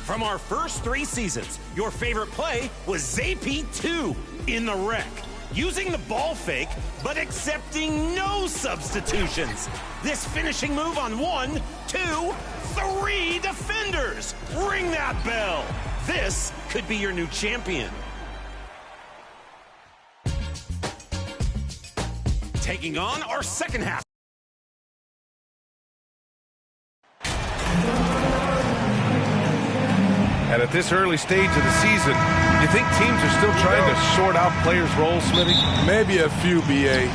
From our first 3 seasons, your favorite play was Pt.6 in the wreck. Using the ball fake, but accepting no substitutions. This finishing move on 1, 2, 3 defenders. Ring that bell. This could be your new champion. Taking on our second half. And at this early stage of the season, you think teams are still trying to sort out players' roles, Smithy? Maybe a few, B.A.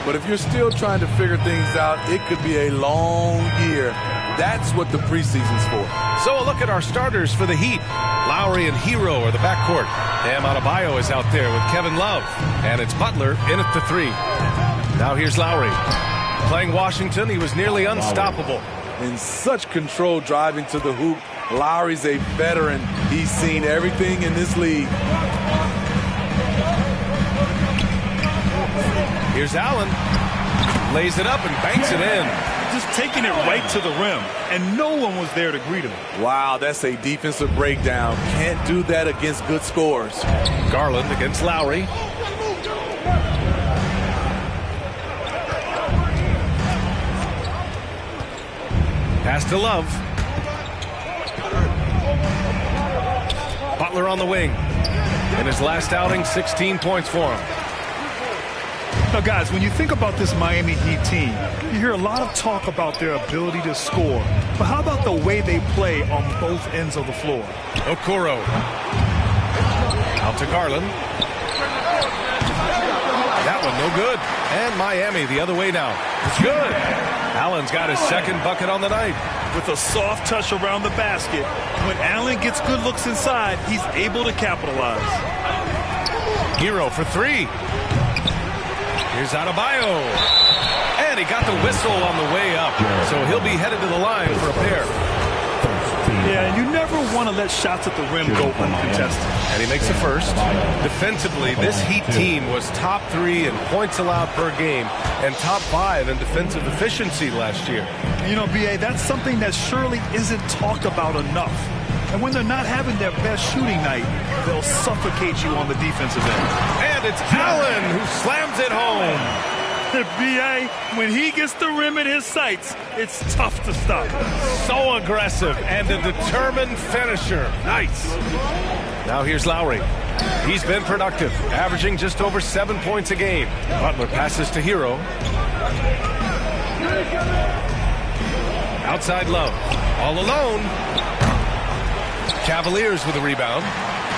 But if you're still trying to figure things out, it could be a long year. That's what the preseason's for. So a look at our starters for the Heat. Lowry and Hero are the backcourt. Bam Adebayo is out there with Kevin Love. And it's Butler in at the 3. Now here's Lowry. Playing Washington, he was nearly unstoppable. In such control driving to the hoop, Lowry's a veteran. He's seen everything in this league. Here's Allen. Lays it up and banks it in. Just taking it right to the rim, and no one was there to greet him. Wow, that's a defensive breakdown. Can't do that against good scorers. Garland against Lowry. Pass to Love. Butler on the wing. In his last outing, 16 points for him. Now, guys, when you think about this Miami Heat team, you hear a lot of talk about their ability to score. But how about the way they play on both ends of the floor? Okoro. Out to Garland. That one no good. And Miami the other way now. It's good. Allen's got his second bucket on the night. With a soft touch around the basket, when Allen gets good looks inside, he's able to capitalize. Hero for 3. Here's Adebayo. And he got the whistle on the way up. So he'll be headed to the line for a pair. Yeah, and you never want to let shots at the rim go uncontested. And he makes the first. Defensively, this Heat team was top 3 in points allowed per game and top 5 in defensive efficiency last year. You know, B.A., that's something that surely isn't talked about enough. And when they're not having their best shooting night, they'll suffocate you on the defensive end. And it's Allen who slams it home. B.A., when he gets the rim in his sights, it's tough to stop. So aggressive and a determined finisher. Nice. Now here's Lowry. He's been productive, averaging just over 7 points a game. Butler passes to Hero. Outside Love. All alone. Cavaliers with a rebound.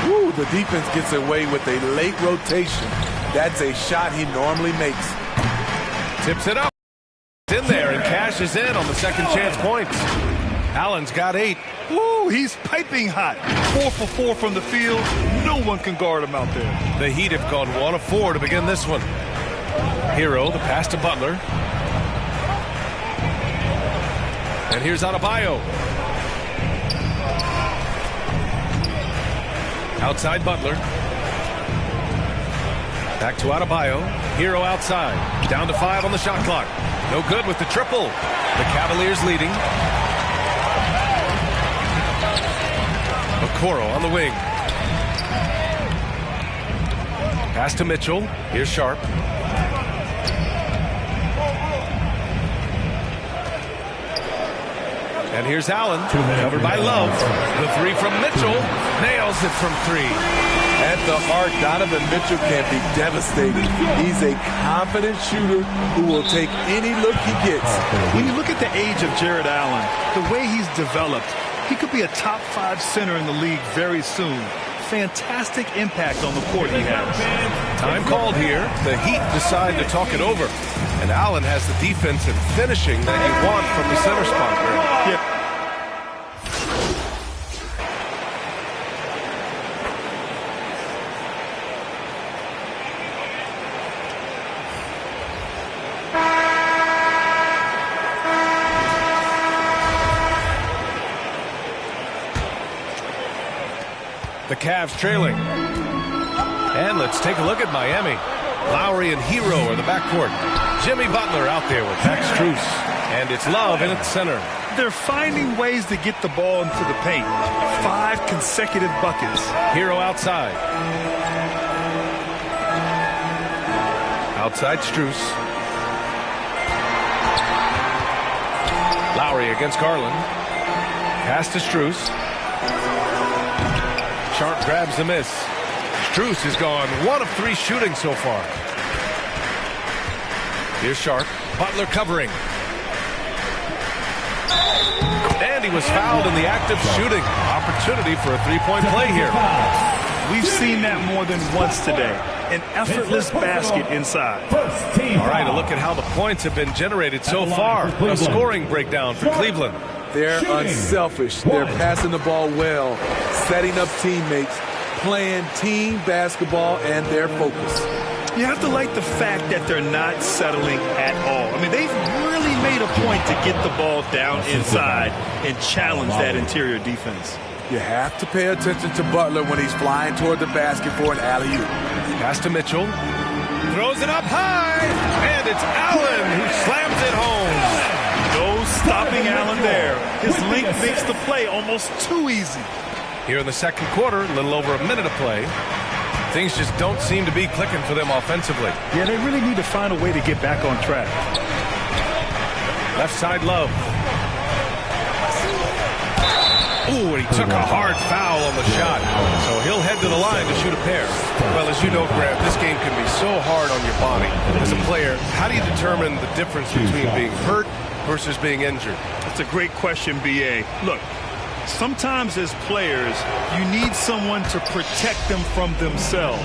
Woo, the defense gets away with a late rotation. That's a shot he normally makes. Tips it up. It's in there and cashes in on the second chance points. Allen's got 8. Woo, he's piping hot. 4 for 4 from the field. No one can guard him out there. The Heat have gone 1 of 4 to begin this one. Hero, the pass to Butler. And here's Adebayo. Outside Butler. Back to Adebayo. Hero outside. Down to 5 on the shot clock. No good with the triple. The Cavaliers leading. Okoro on the wing. Pass to Mitchell. Here's Sharp. And here's Allen. Covered by Love. The 3 from Mitchell. Nails it from 3. At the heart, Donovan Mitchell can be devastating. He's a confident shooter who will take any look he gets. When you look at the age of Jared Allen, the way he's developed, he could be a top 5 center in the league very soon. Fantastic impact on the court he has. Time called here. The Heat decide to talk it over. And Allen has the defense and finishing that you want from the center spot here. Yeah. The Cavs trailing. And let's take a look at Miami. Lowry and Hero are the backcourt. Jimmy Butler out there with Max Strus. And it's Love in at center. They're finding ways to get the ball into the paint. 5 consecutive buckets. Hero outside. Outside Strus. Lowry against Garland. Pass to Strus. Sharp grabs the miss. Strus has gone 1 of 3 shooting so far. Here's Sharp. Butler covering. And he was fouled in the act of shooting. Opportunity for a 3-point play here. We've seen that more than once today. An effortless basket inside. All right, a look at how the points have been generated so far. A scoring breakdown for Cleveland. They're unselfish. They're passing the ball well, setting up teammates, playing team basketball, and their focus. You have to like the fact that they're not settling at all. I mean, they've really made a point to get the ball down inside and challenge that interior defense. You have to pay attention to Butler when he's flying toward the basket for an alley-oop. Pass to Mitchell. Throws it up high. And it's Allen who slams it home. No stopping Allen there. His length makes the play almost too easy. Here in the second quarter, a little over a minute of play. Things just don't seem to be clicking for them offensively. Yeah, they really need to find a way to get back on track. Left side Love. Ooh, and he took a hard foul on the shot. So he'll head to the line to shoot a pair. Well, as you know, Grant, this game can be so hard on your body. As a player, how do you determine the difference between being hurt versus being injured? That's a great question, B.A. Look, sometimes as players, you need someone to protect them from themselves.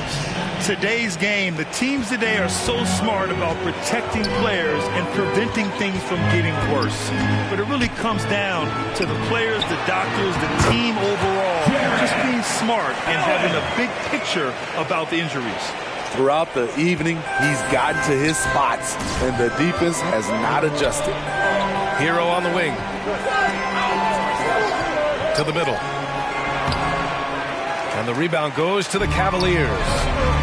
Today's game, the teams today are so smart about protecting players and preventing things from getting worse. But it really comes down to the players, the doctors, the team overall, just being smart and having a big picture about the injuries. Throughout the evening, he's gotten to his spots, and the defense has not adjusted. Hero on the wing. To the middle. And the rebound goes to the Cavaliers.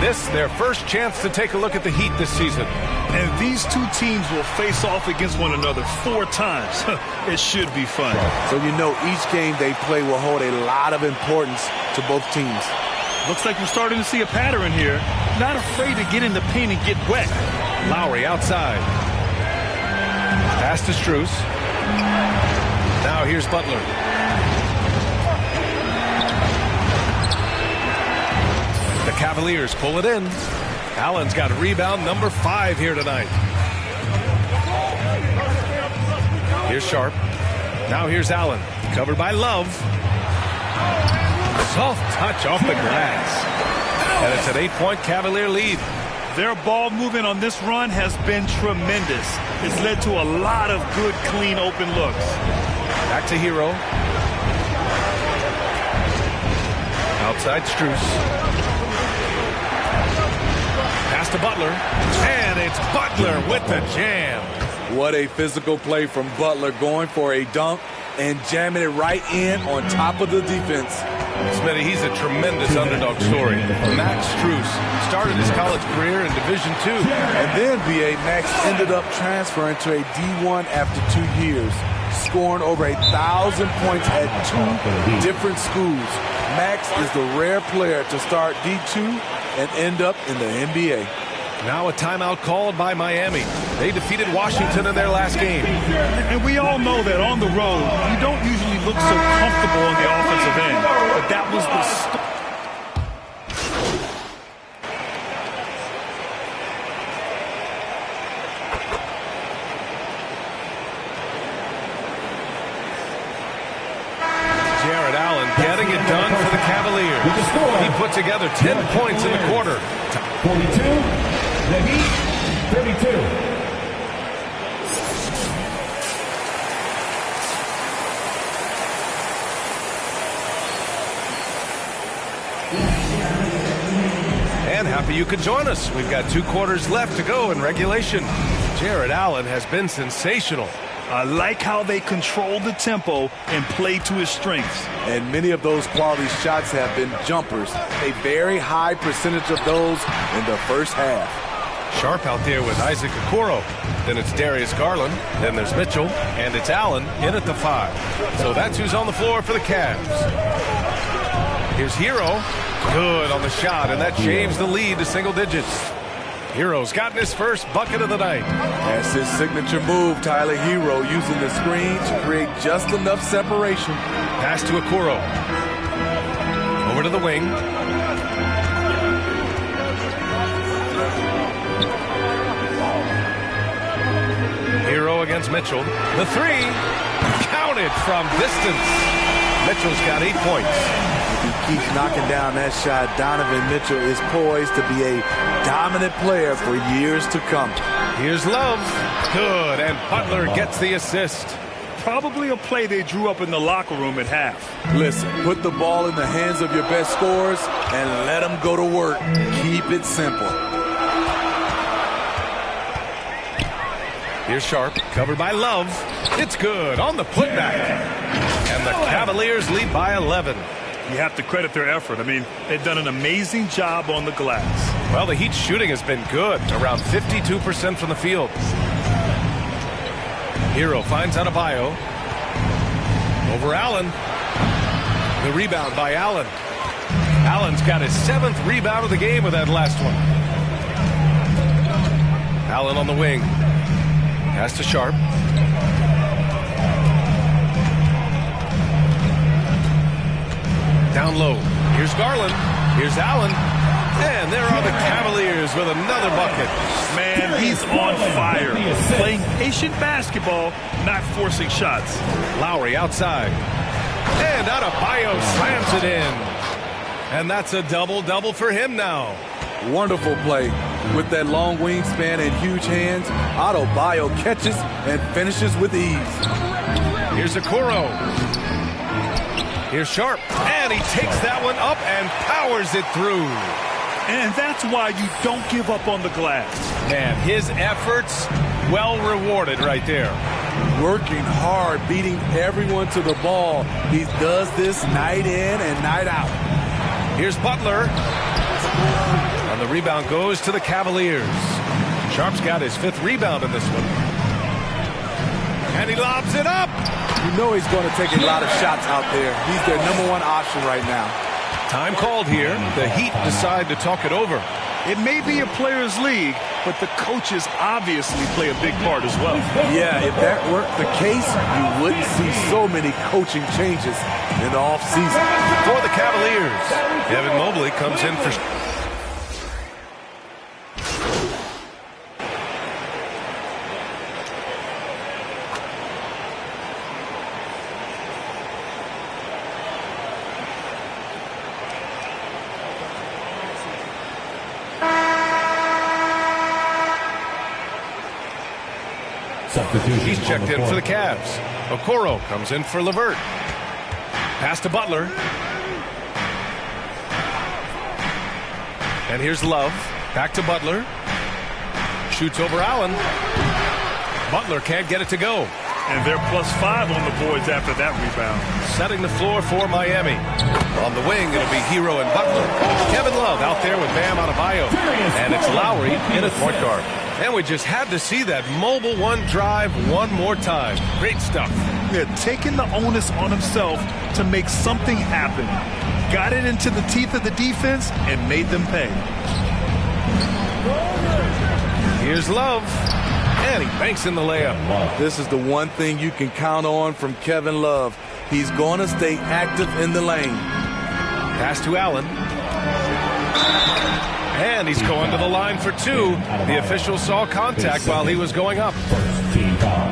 This, their first chance to take a look at the Heat this season. And these two teams will face off against one another 4 times. It should be fun. So you know each game they play will hold a lot of importance to both teams. Looks like we're starting to see a pattern here. Not afraid to get in the paint and get wet. Lowry outside. Pass to Strus. Now here's Butler. The Cavaliers pull it in. Allen's got rebound number 5 here tonight. Here's Sharp. Now here's Allen. Covered by Love. Soft touch off the glass. And it's an 8-point Cavalier lead. Their ball movement on this run has been tremendous. It's led to a lot of good, clean, open looks. Back to Hero. Outside Strus. Pass to Butler. And it's Butler with the jam. What a physical play from Butler, going for a dunk and jamming it right in on top of the defense. Smitty, he's a tremendous underdog story. Max Strus started his college career in Division II. And then, B.A., Max ended up transferring to a D1 after 2 years, scoring over 1,000 points at 2 different schools. Max is the rare player to start D2 and end up in the NBA. Now a timeout called by Miami. They defeated Washington in their last game. And we all know that on the road, you don't usually look so comfortable on the offensive end. But that was the Jared Allen getting it done for the Cavaliers. He put together 10 points in the quarter. 42. The Heat, 32. And happy you could join us. We've got 2 quarters left to go in regulation. Jared Allen has been sensational. I like how they control the tempo and play to his strengths. And many of those quality shots have been jumpers. A very high percentage of those in the first half. Sharp out there with Isaac Okoro. Then it's Darius Garland. Then there's Mitchell. And it's Allen in at the 5. So that's who's on the floor for the Cavs. Here's Hero. Good on the shot, and that shaves the lead to single digits. Hero's gotten his first bucket of the night. That's his signature move, Tyler. Hero using the screen to create just enough separation. Pass to Okoro. Over to the wing. Hero against Mitchell. The 3. Counted from distance. Mitchell's got 8 points. If he keeps knocking down that shot, Donovan Mitchell is poised to be a dominant player for years to come. Here's Love. Good, and Butler gets the assist. Probably a play they drew up in the locker room at half. Listen, put the ball in the hands of your best scorers and let them go to work. Keep it simple. Here's Sharp, covered by Love. It's good on the putback. And the Cavaliers lead by 11. You have to credit their effort. I mean, they've done an amazing job on the glass. Well, the Heat's shooting has been good, around 52% from the field. Hero finds Adebayo. Over Allen. The rebound by Allen. Allen's got his 7th rebound of the game with that last one. Allen on the wing. Pass to Sharp. Down low. Here's Garland. Here's Allen. And there are the Cavaliers with another bucket. Man, he's on fire. Playing patient basketball, not forcing shots. Lowry outside. And Adebayo slams it in. And that's a double-double for him now. Wonderful play. With that long wingspan and huge hands, Adebayo catches and finishes with ease. Here's Okoro. Here's Sharp. And he takes that one up and powers it through. And that's why you don't give up on the glass. Man, his efforts well rewarded right there. Working hard, beating everyone to the ball. He does this night in and night out. Here's Butler. And the rebound goes to the Cavaliers. Sharp's got his 5th rebound in this one. And he lobs it up. You know he's going to take a lot of shots out there. He's their #1 option right now. Time called here. The Heat decide to talk it over. It may be a players' league, but the coaches obviously play a big part as well. Yeah, if that weren't the case, you wouldn't see so many coaching changes in the offseason. For the Cavaliers, Evan Mobley comes in for... He's checked in for the Cavs. Okoro comes in for LeVert. Pass to Butler. And here's Love. Back to Butler. Shoots over Allen. Butler can't get it to go. And they're +5 on the boards after that rebound. Setting the floor for Miami. On the wing, it'll be Hero and Butler. Kevin Love out there with Bam Adebayo. And it's Lowry in at point guard. And we just had to see that mobile one drive one more time. Great stuff. Yeah, taking the onus on himself to make something happen. Got it into the teeth of the defense and made them pay. Here's Love. And he banks in the layup. This is the one thing you can count on from Kevin Love. He's going to stay active in the lane. Pass to Allen. And he's going to the line for 2. The official saw contact while he was going up.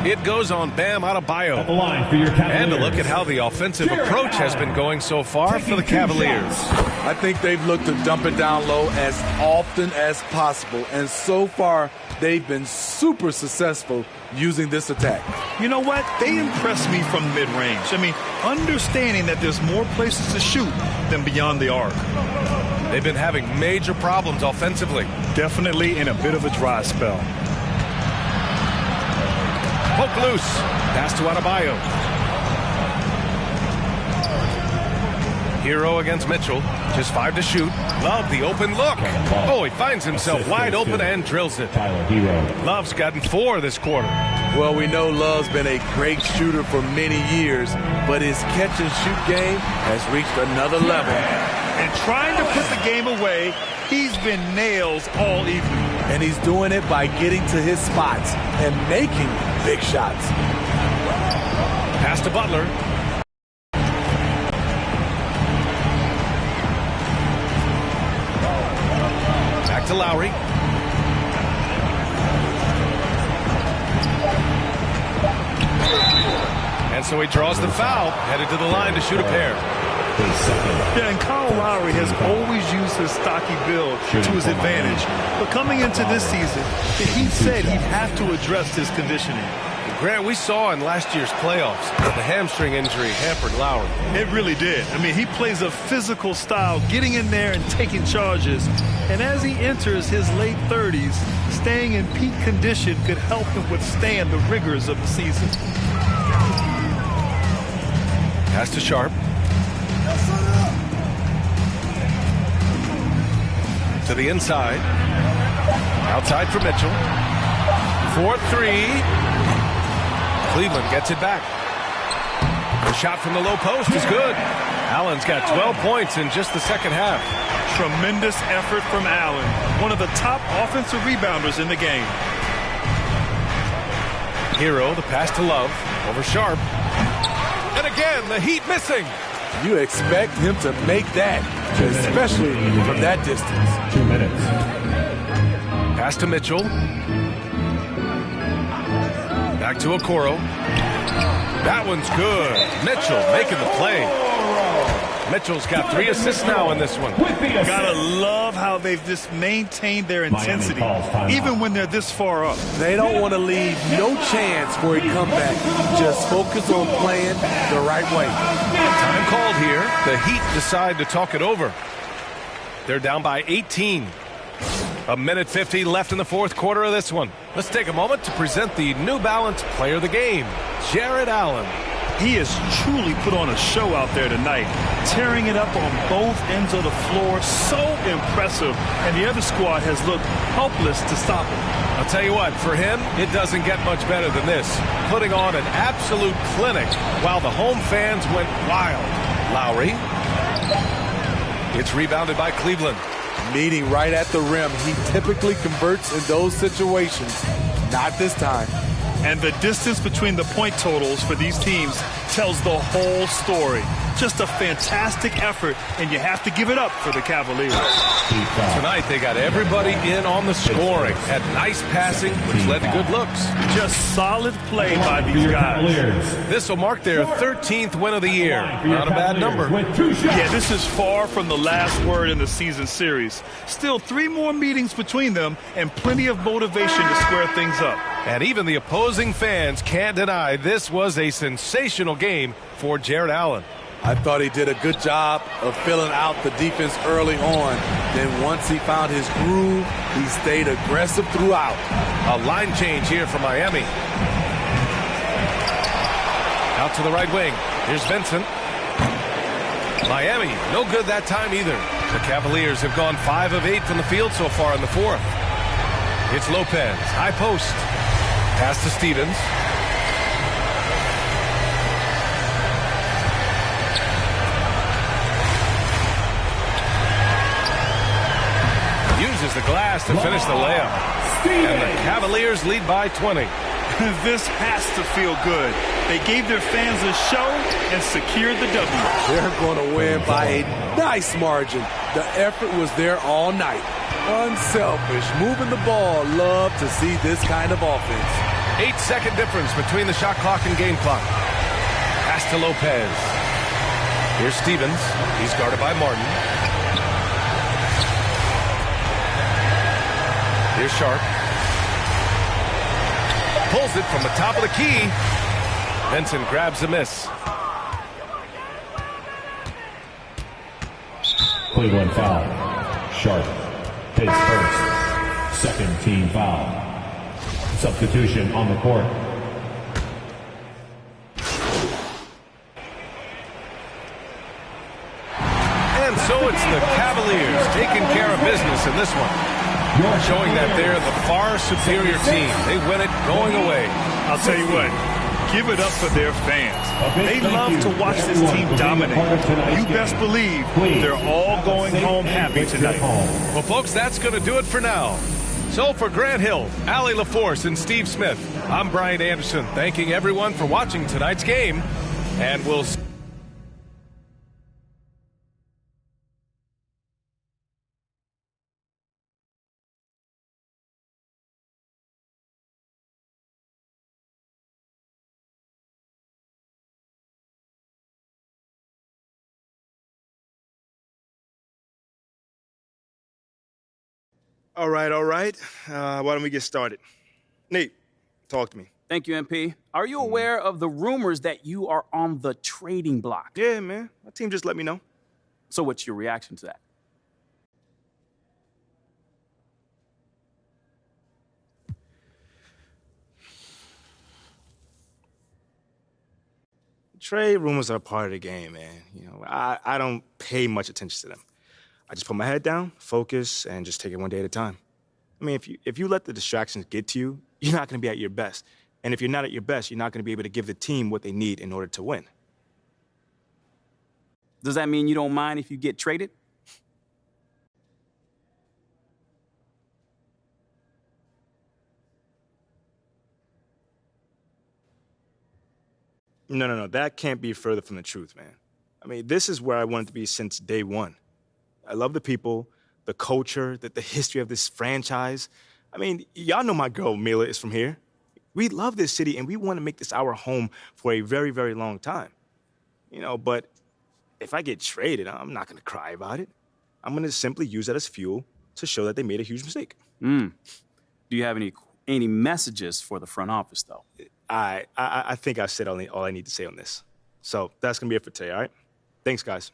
It goes on Bam Adebayo. And a look at how the offensive approach has been going so far for the Cavaliers. I think they've looked to dump it down low as often as possible. And so far, they've been super successful using this attack. You know what? They impress me from mid-range. I mean, understanding that there's more places to shoot than beyond the arc. They've been having major problems offensively. Definitely in a bit of a dry spell. Poke loose. Pass to Adebayo. Hero against Mitchell. Just 5 to shoot. Love the open look. Oh, he finds himself wide open and drills it. Love's gotten 4 this quarter. Well, we know Love's been a great shooter for many years, but his catch-and-shoot game has reached another level. And trying to put the game away, he's been nails all evening. And he's doing it by getting to his spots and making big shots. Pass to Butler. Back to Lowry. And so he draws the foul, headed to the line to shoot a pair. Yeah, and Kyle Lowry has always used his stocky build to his advantage. But coming into this season, he said he'd have to address his conditioning. Grant, we saw in last year's playoffs that the hamstring injury hampered Lowry. It really did. I mean, he plays a physical style, getting in there and taking charges. And as he enters his late 30s, staying in peak condition could help him withstand the rigors of the season. Pass to Sharp. To the inside. Outside for Mitchell. 4-3. Cleveland gets it back. The shot from the low post is good. Allen's got 12 points in just the second half. Tremendous effort from Allen, one of the top offensive rebounders in the game. Hero, the pass to Love, over Sharp. And again, the Heat missing. You expect him to make that, especially from that distance. 2 minutes. Pass to Mitchell. Back to Okoro. That one's good. Mitchell making the play. Mitchell's got 3 assists now in this one. Gotta love how they've just maintained their intensity, even when they're this far up. They don't want to leave no chance for a comeback. Just focus on playing the right way. Time called here. The Heat decide to talk it over. They're down by 18. 1:50 left in the fourth quarter of this one. Let's take a moment to present the New Balance Player of the Game, Jared Allen. He has truly put on a show out there tonight, tearing it up on both ends of the floor. So impressive, and the other squad has looked helpless to stop him. I'll tell you what, for him, it doesn't get much better than this. Putting on an absolute clinic while the home fans went wild. Lowry. It's rebounded by Cleveland. Meeting right at the rim. He typically converts in those situations. Not this time. And the distance between the point totals for these teams tells the whole story. Just a fantastic effort, and you have to give it up for the Cavaliers. Tonight, they got everybody in on the scoring. Had nice passing, which led to good looks. Just solid play by these guys. This will mark their 13th win of the year. Not a bad number. Yeah, this is far from the last word in the season series. Still 3 more meetings between them and plenty of motivation to square things up. And even the opposing fans can't deny this was a sensational game for Jared Allen. I thought he did a good job of filling out the defense early on. Then once he found his groove, he stayed aggressive throughout. A line change here for Miami. Out to the right wing. Here's Vincent. Miami, no good that time either. The Cavaliers have gone 5 of 8 from the field so far in the fourth. It's Lopez, high post. Pass to Stevens. Uses the glass to finish the layup. And the Cavaliers lead by 20. This has to feel good. They gave their fans a show and secured the W. They're going to win by a nice margin. The effort was there all night. Unselfish, moving the ball. Love to see this kind of offense. 8-second difference between the shot clock and game clock. Pass to Lopez. Here's Stevens. He's guarded by Martin. Here's Sharp. Pulls it from the top of the key. Vincent grabs a miss. Cleveland foul. Sharp. His first. Second team foul. Substitution on the court. Memphis in this one. Showing that they're the far superior team. They win it going away. I'll tell you what, give it up for their fans. They love to watch this team dominate. You best believe they're all going home happy tonight. Well, folks, that's going to do it for now. So for Grant Hill, Allie LaForce, and Steve Smith, I'm Brian Anderson, thanking everyone for watching tonight's game, and we'll see. All right. Why don't we get started? Nate, talk to me. Thank you, MP. Are you aware of the rumors that you are on the trading block? Yeah, man. My team just let me know. So what's your reaction to that? Trade rumors are part of the game, man. You know, I don't pay much attention to them. I just put my head down, focus, and just take it one day at a time. I mean, if you let the distractions get to you, you're not going to be at your best. And if you're not at your best, you're not going to be able to give the team what they need in order to win. Does that mean you don't mind if you get traded? No. That can't be further from the truth, man. I mean, this is where I wanted to be since day one. I love the people, the culture, the history of this franchise. I mean, y'all know my girl Mila is from here. We love this city, and we want to make this our home for a very, very long time. You know, but if I get traded, I'm not going to cry about it. I'm going to simply use that as fuel to show that they made a huge mistake. Do you have any messages for the front office, though? I think I've said all I need to say on this. So that's going to be it for today, all right? Thanks, guys.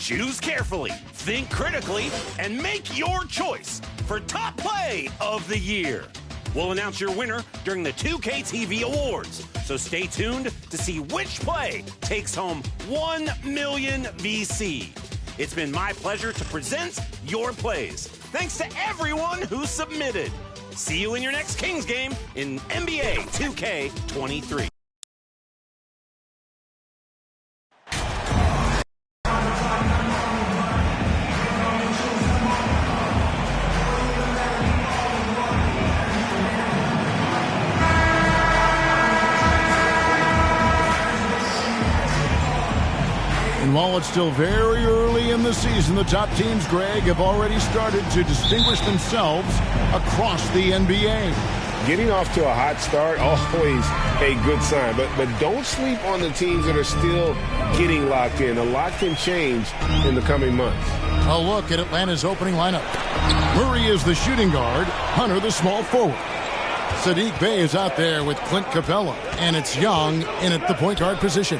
Choose carefully, think critically, and make your choice for Top Play of the Year. We'll announce your winner during the 2K TV Awards, so stay tuned to see which play takes home 1 million VC. It's been my pleasure to present your plays. Thanks to everyone who submitted. See you in your next Kings game in NBA 2K23. And while it's still very early in the season, the top teams, Greg, have already started to distinguish themselves across the NBA. Getting off to a hot start, always a good sign. But don't sleep on the teams that are still getting locked in. A lot can change in the coming months. A look at Atlanta's opening lineup. Murray is the shooting guard, Hunter the small forward. Saddiq Bey is out there with Clint Capella, and it's Young in at the point guard position.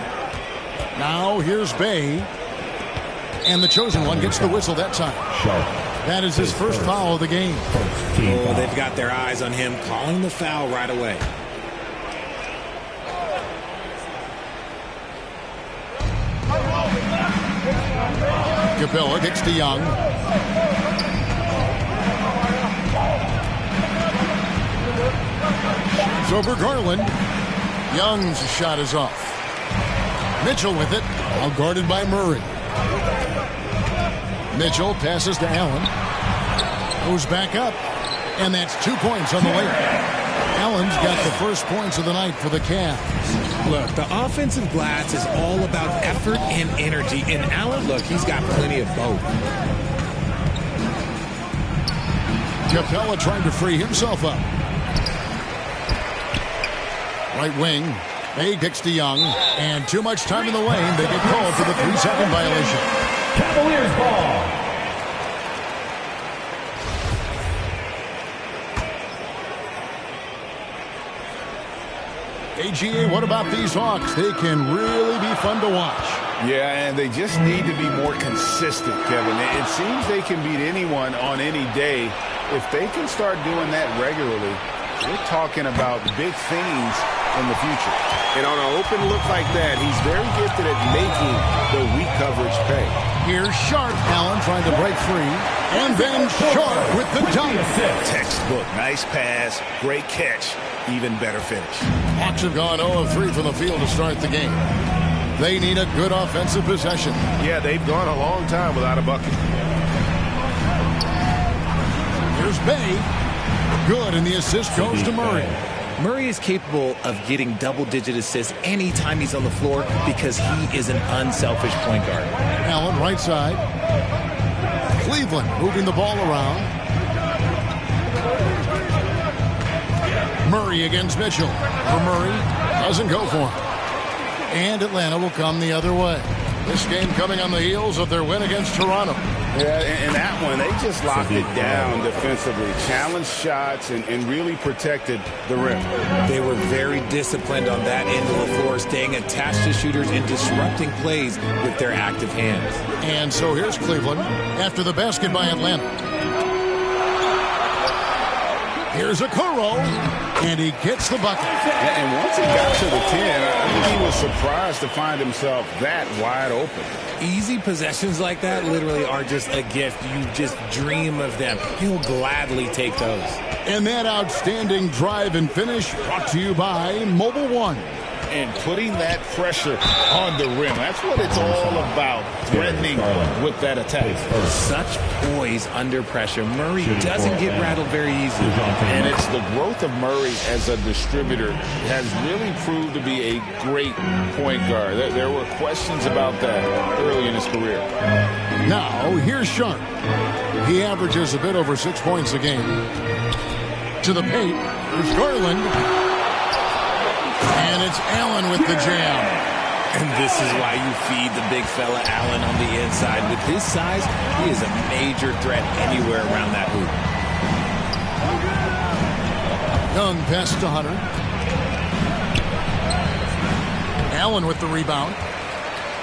Now here's Bey, and the chosen one gets the whistle that time. That is his first foul of the game. Oh, they've got their eyes on him, calling the foul right away. Capella kicks to Young. It's over Garland. Young's shot is off. Mitchell with it, all guarded by Murray. Mitchell passes to Allen. Goes back up, and that's 2 points on the layup. Allen's got the first points of the night for the Cavs. Look, the offensive glass is all about effort and energy, and Allen, look, he's got plenty of both. Capella trying to free himself up. Right wing. Bey kicks to Young, and too much time in the lane. They get called for the 3-second violation. Cavaliers ball. AGA, what about these Hawks? They can really be fun to watch. Yeah, and they just need to be more consistent, Kevin. It seems they can beat anyone on any day. If they can start doing that regularly, we're talking about big things in the future. And on an open look like that, he's very gifted at making the weak coverage pay. Here's Sharp. Allen trying to break free. And then Sharp with the dunk. Textbook. Nice pass. Great catch. Even better finish. Hawks have gone 0 of 3 from the field to start the game. They need a good offensive possession. Yeah, they've gone a long time without a bucket. Here's Bey. Good, and the assist goes to Murray. Murray is capable of getting double-digit assists anytime he's on the floor because he is an unselfish point guard. Allen right side. Cleveland moving the ball around. Murray against Mitchell. For Murray, doesn't go for him. And Atlanta will come the other way. This game coming on the heels of their win against Toronto. Yeah, and that one, they just locked it down defensively. Challenged shots and really protected the rim. They were very disciplined on that end of the floor, staying attached to shooters and disrupting plays with their active hands. And so here's Cleveland after the basket by Atlanta. Here's Okoro, and he gets the bucket. And once he got to the 10, I think he was surprised to find himself that wide open. Easy possessions like that literally are just a gift. You just dream of them. He'll gladly take those. And that outstanding drive and finish brought to you by Mobile One. And putting that pressure on the rim. That's what it's all about, threatening with that attack. Such poise under pressure. Murray doesn't get rattled very easily. And it's the growth of Murray as a distributor has really proved to be a great point guard. There were questions about that early in his career. Now, here's Sharp. He averages a bit over 6 points a game. To the paint, here's Garland. And it's Allen with the jam. And this is why you feed the big fella Allen on the inside. With his size, he is a major threat anywhere around that hoop. Young pass to Hunter. Allen with the rebound.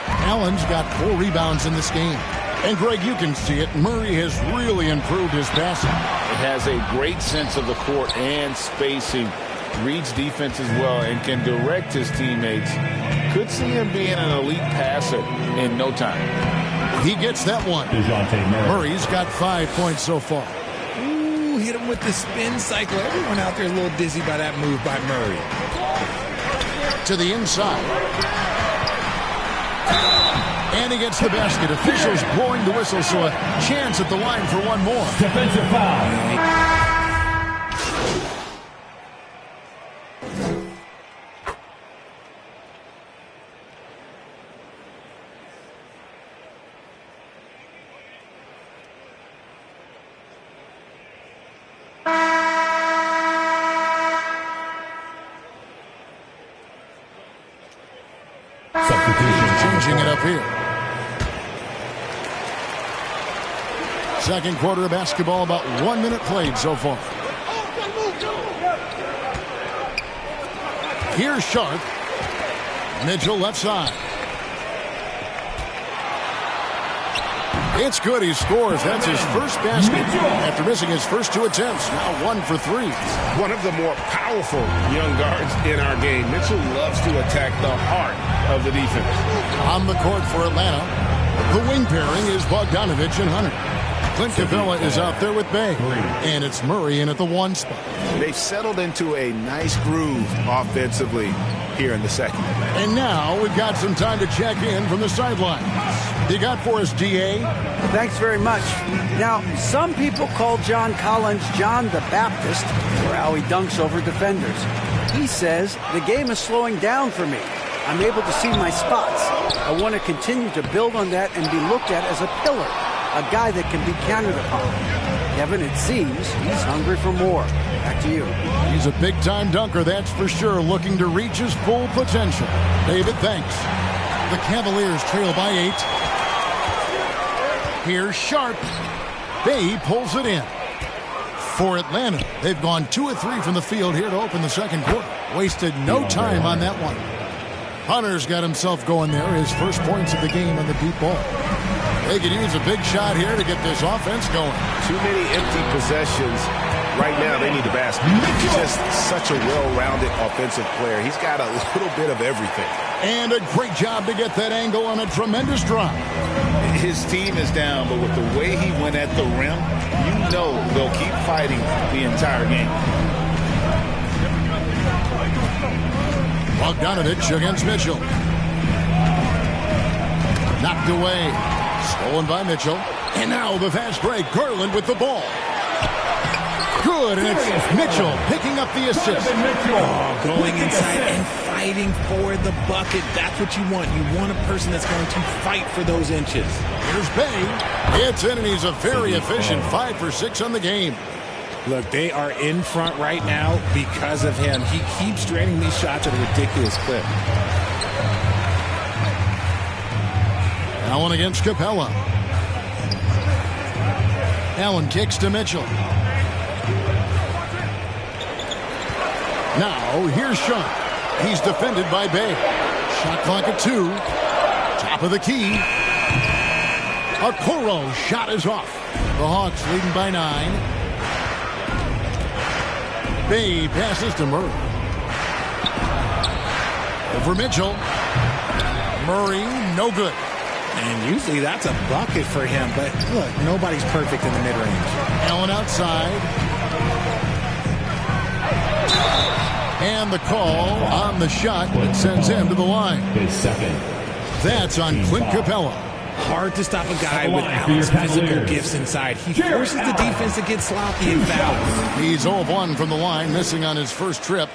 Allen's got 4 rebounds in this game. And, Greg, you can see it. Murray has really improved his passing. He has a great sense of the court and spacing. Reads defense as well and can direct his teammates. Could see him being an elite passer in no time. He gets that one. Murray's got 5 points so far. Ooh, hit him with the spin cycle. Everyone out there is a little dizzy by that move by Murray. To the inside. And he gets the basket. Officials blowing the whistle, so a chance at the line for one more. Defensive foul. Changing it up here. Second quarter of basketball, about 1 minute played so far. Here's Sharp. Mitchell left side. It's good. He scores. That's his first basket after missing his first 2 attempts. Now 1 for 3. One of the more powerful young guards in our game. Mitchell loves to attack the heart of the defense. On the court for Atlanta, the wing pairing is Bogdanovich and Hunter. Clint Capella is out there with Bay. And it's Murray in at the 1 spot. They've settled into a nice groove offensively here in the second. And now we've got some time to check in from the sideline. You got for us, D.A.? Thanks very much. Now, some people call John Collins John the Baptist for how he dunks over defenders. He says, the game is slowing down for me. I'm able to see my spots. I want to continue to build on that and be looked at as a pillar, a guy that can be counted upon. Kevin, it seems he's hungry for more. Back to you. He's a big-time dunker, that's for sure, looking to reach his full potential. David, thanks. The Cavaliers trail by 8. Here's Sharp. Bay pulls it in. For Atlanta, they've gone 2 of 3 from the field here to open the second quarter. Wasted no time on that one. Hunter's got himself going there, his first points of the game on the deep ball. They could use a big shot here to get this offense going. Too many empty possessions. Right now, they need the basket. He's just such a well-rounded offensive player. He's got a little bit of everything. And a great job to get that angle on a tremendous drive. His team is down, but with the way he went at the rim, you know they'll keep fighting the entire game. Bogdanovich against Mitchell. Knocked away. Stolen by Mitchell. And now the fast break. Garland with the ball. Good, and it's Mitchell picking up the assist. Oh, going inside and fighting for the bucket. That's what you want. You want a person that's going to fight for those inches. Here's Bay. It's in, and he's a very efficient 5 for 6 on the game. Look, they are in front right now because of him. He keeps draining these shots at a ridiculous clip. Allen against Capella. Allen kicks to Mitchell. Now, here's Sharp. He's defended by Bay. Shot clock at 2. Top of the key. Okoro shot is off. The Hawks leading by 9. Bay passes to Murray. Over Mitchell. Murray, no good. And usually that's a bucket for him, but look, nobody's perfect in the mid-range. Allen outside. And the call on the shot that sends him to the line. His second. That's on Clint Capella. Hard to stop a guy with Allen's physical gifts inside. He forces the defense to get sloppy and foul. He's 0 of 1 from the line, missing on his first trip.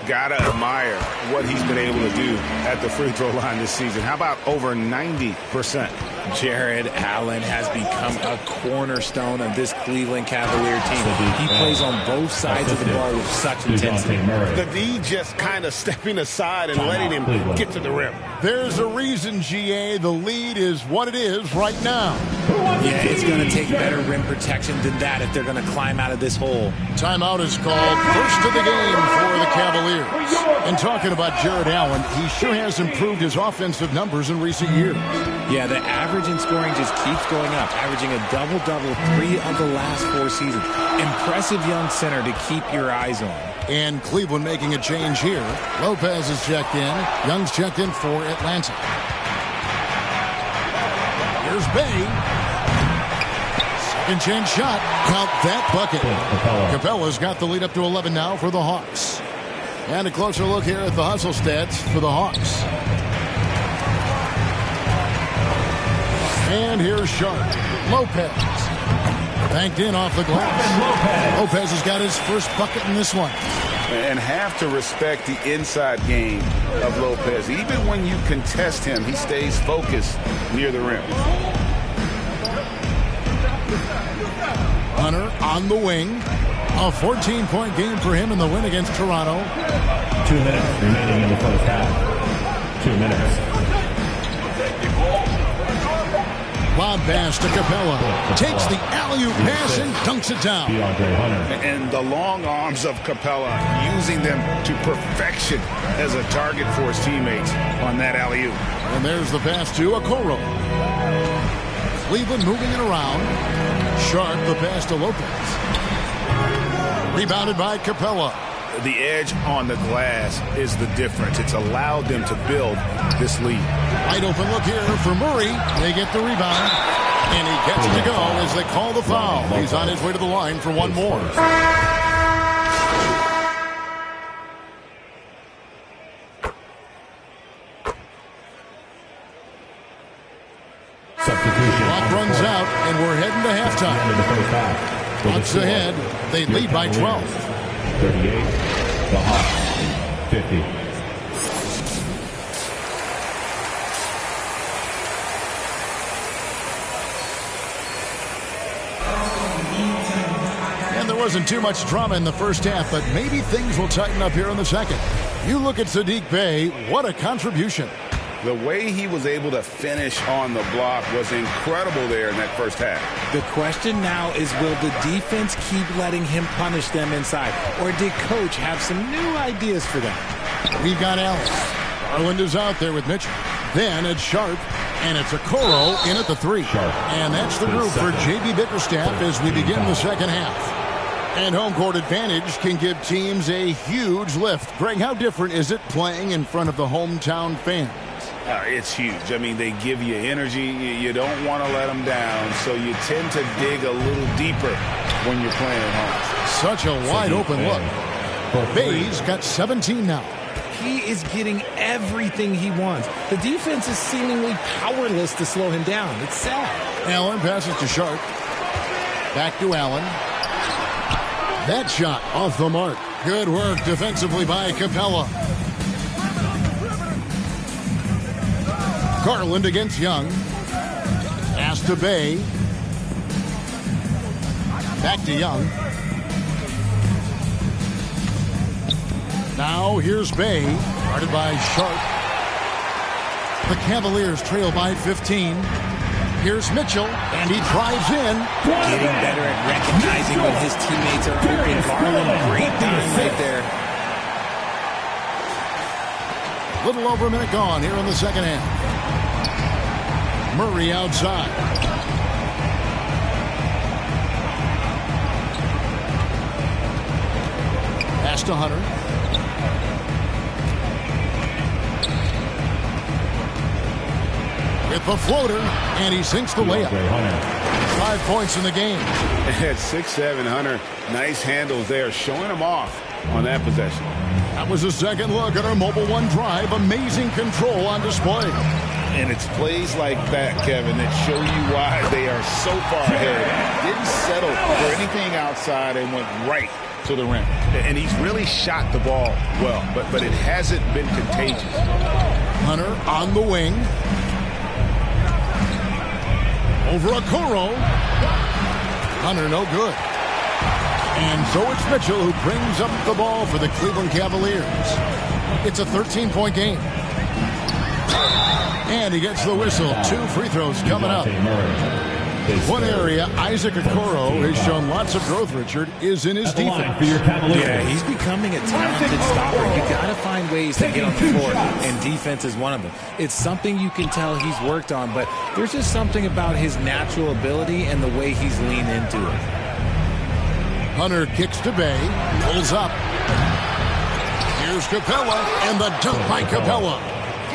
Gotta admire what he's been able to do at the free throw line this season. How about over 90%? Jared Allen has become a cornerstone of this Cleveland Cavalier team. He plays on both sides of the ball with such intensity. The D just kind of stepping aside and letting him get to the rim. There's a reason, GA. The lead is what it is right now. Yeah, it's going to take better rim protection than that if they're going to climb out of this hole. Timeout is called. First of the game for the Cavaliers. Cavaliers. And talking about Jared Allen, he sure has improved his offensive numbers in recent years. Yeah, the average in scoring just keeps going up, averaging a double-double 3 of the last 4 seasons. Impressive young center to keep your eyes on. And Cleveland making a change here. Lopez is checked in. Young's checked in for Atlanta. Here's Bay. Second chance shot. Count that bucket. Capella's got the lead up to 11 now for the Hawks. And a closer look here at the hustle stats for the Hawks. And here's Sharp. Lopez. Banked in off the glass. Lopez has got his first bucket in this one. And have to respect the inside game of Lopez. Even when you contest him, he stays focused near the rim. Hunter on the wing. A 14-point game for him in the win against Toronto. 2 minutes remaining in the first half. 2 minutes. Lob pass to Capella. Takes the alley-oop pass and dunks it down. And the long arms of Capella, using them to perfection as a target for his teammates on that alley-oop. And there's the pass to Okoro. Cleveland moving it around. Sharp the pass to Lopez. Rebounded by Capella. The edge on the glass is the difference. It's allowed them to build this lead. Wide open look here for Murray. They get the rebound. And he gets it to go as they call the foul. He's on his way to the line for one more. Clock runs out, and we're heading to halftime. Bucks ahead. They lead by 12. 38, the Hawks, 50. And there wasn't too much drama in the first half, but maybe things will tighten up here in the second. You look at Saddiq Bey, what a contribution. The way he was able to finish on the block was incredible there in that first half. The question now is, will the defense keep letting him punish them inside? Or did Coach have some new ideas for them? We've got Ellis. Garland is out there with Mitchell. Then it's Sharp, and it's Okoro in at the 3. And that's the group for J.B. Bickerstaff as we begin the second half. And home court advantage can give teams a huge lift. Greg, how different is it playing in front of the hometown fans? It's huge. I mean, they give you energy. You don't want to let them down, so you tend to dig a little deeper when you're playing at home. Such a wide open look. Bay's got 17 now. He is getting everything he wants. The defense is seemingly powerless to slow him down. It's sad. Allen passes to Sharp. Back to Allen. That shot off the mark. Good work defensively by Capella. Garland against Young. Pass to Bay. Back to Young. Now here's Bay. Guarded by Sharp. The Cavaliers trail by 15. Here's Mitchell, and he drives in. Getting better at recognizing when his teammates are open. Garland, great dime right there. Little over a minute gone here in the second half. Murray outside. Pass to Hunter. With the floater, and he sinks the layup. 5 points in the game. At 6'7", Hunter, nice handles there, showing him off on that possession. That was a second look at our Mobile One drive. Amazing control on display. And it's plays like that, Kevin, that show you why they are so far ahead. Didn't settle for anything outside and went right to the rim. And he's really shot the ball well, but it hasn't been contagious. Hunter on the wing. Over Okoro. Hunter no good. And so it's Mitchell who brings up the ball for the Cleveland Cavaliers. It's a 13-point game. And he gets the whistle. 2 free throws coming up. One area Isaac Okoro has shown lots of growth, Richard, is in his defense. Yeah, he's becoming a talented stopper. You got to find ways to get on the floor, and defense is one of them. It's something you can tell he's worked on, but there's just something about his natural ability and the way he's leaned into it. Hunter kicks to Bay, pulls up. Here's Capella, and the dunk by Capella.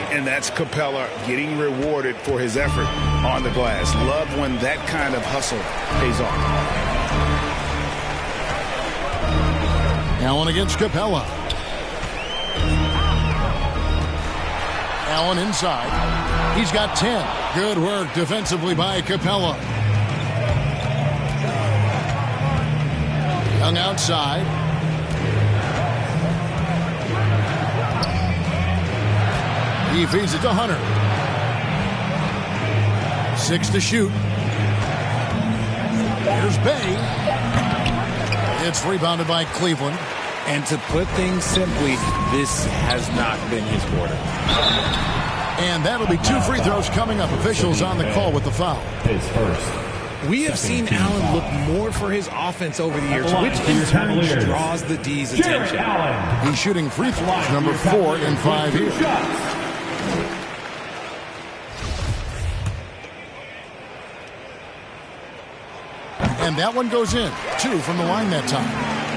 And that's Capella getting rewarded for his effort on the glass. Love when that kind of hustle pays off. Allen against Capella. Allen inside. He's got 10. Good work defensively by Capella. Young outside. He feeds it to Hunter. 6 to shoot. Here's Bay. It's rebounded by Cleveland. And to put things simply, this has not been his quarter. And that'll be 2 free throws coming up. Officials on the call with the foul. His first. We have seen Allen look more for his offense over the years, which in turn draws the D's attention. He's shooting free throws, number 4 in 5 here. And that one goes in. 2 from the line that time.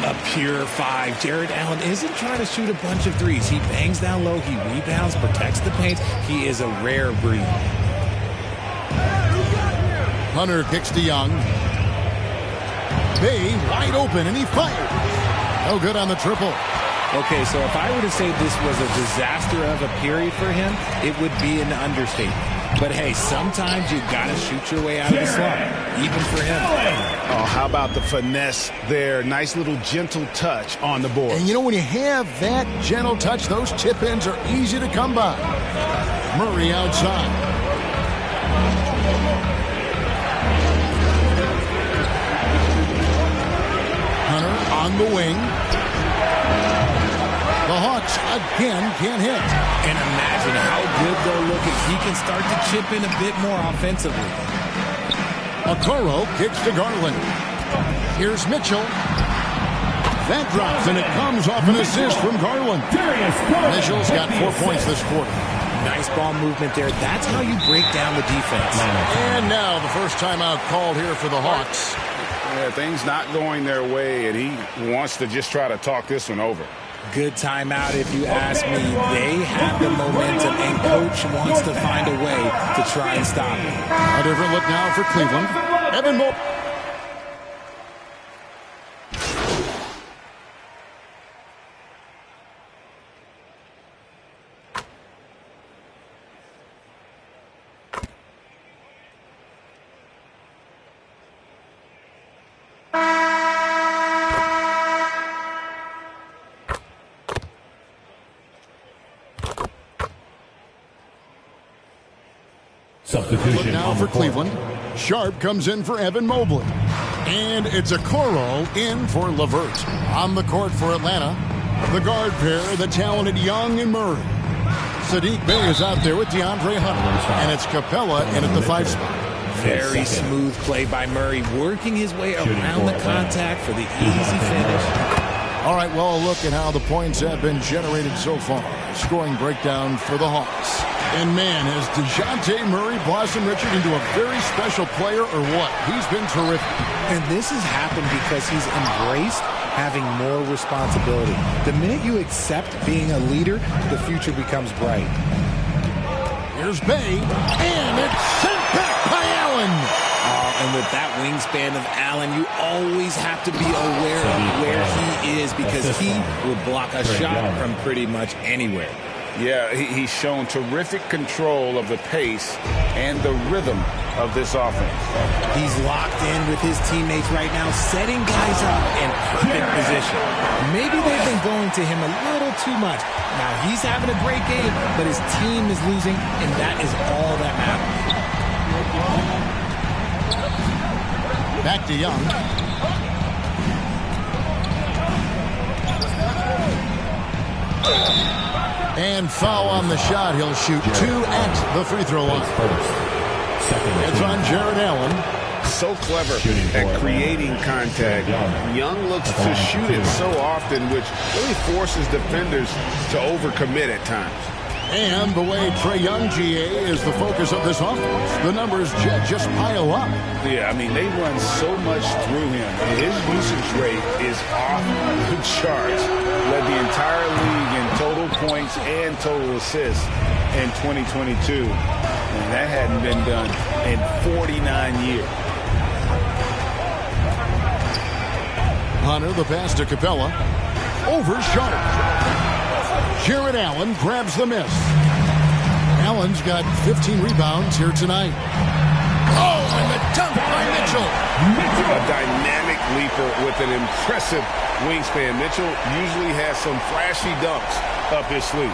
A pure 5. Jared Allen isn't trying to shoot a bunch of threes. He bangs down low. He rebounds, protects the paint. He is a rare breed. Hunter kicks to Young. Bay wide open, and he fires. No good on the triple. Okay, so if I were to say this was a disaster of a period for him, it would be an understatement. But hey, sometimes you gotta shoot your way out of the slump, even for him. Oh, how about the finesse there? Nice little gentle touch on the board. And you know, when you have that gentle touch, those tip-ins are easy to come by. Murray outside. Hunter on the wing. The Hawks again can't hit. And imagine how good they'll look if he can start to chip in a bit more offensively. Okoro kicks to Garland. Here's Mitchell. That drops, and it comes off an assist from Garland. Mitchell's got 4 points this quarter. Nice ball movement there. That's how you break down the defense. And now the first timeout called here for the Hawks. Yeah, things not going their way, and he wants to just try to talk this one over. Good timeout if you ask me. They have the momentum, and Coach wants to find a way to try and stop it. A different look now for Cleveland. Evan Mobley. Substitution now for Cleveland. Sharp comes in for Evan Mobley. And it's Okoro in for LeVert. On the court for Atlanta, the guard pair, the talented Young and Murray. Sadiq Bey is out there with DeAndre Hunter. And it's Capella in at the 5 spot. Very smooth play by Murray, working his way around the contact for the easy finish. All right, well, a look at how the points have been generated so far. Scoring breakdown for the Hawks. And man, has DeJounte Murray blossomed, Richard, into a very special player or what? He's been terrific. And this has happened because he's embraced having more responsibility. The minute you accept being a leader, the future becomes bright. Here's Bay, and it's sent back by Allen. And with that wingspan of Allen, you always have to be aware of where he is because he will block a shot from pretty much anywhere. Yeah, he's shown terrific control of the pace and the rhythm of this offense. He's locked in with his teammates right now, setting guys up in perfect position. Maybe they've been going to him a little too much. Now he's having a great game, but his team is losing, and that is all that matters. Back to Young. And foul on the shot. He'll shoot 2 at the free throw line. It's on Jared Allen. so clever at creating contact. Young looks to shoot it so often, which really forces defenders to overcommit at times. And the way Trae Young, GA, is the focus of this offense. The numbers just pile up. Yeah, I mean, they run so much through him. His usage rate is off the charts. Led the entire league in total points and total assists in 2022. And that hadn't been done in 49 years. Hunter, the pass to Capella. Over Sharp. Jared Allen grabs the miss. Allen's got 15 rebounds here tonight. Oh, and the dunk by Mitchell. A dynamic leaper with an impressive wingspan. Mitchell usually has some flashy dunks up his sleeve.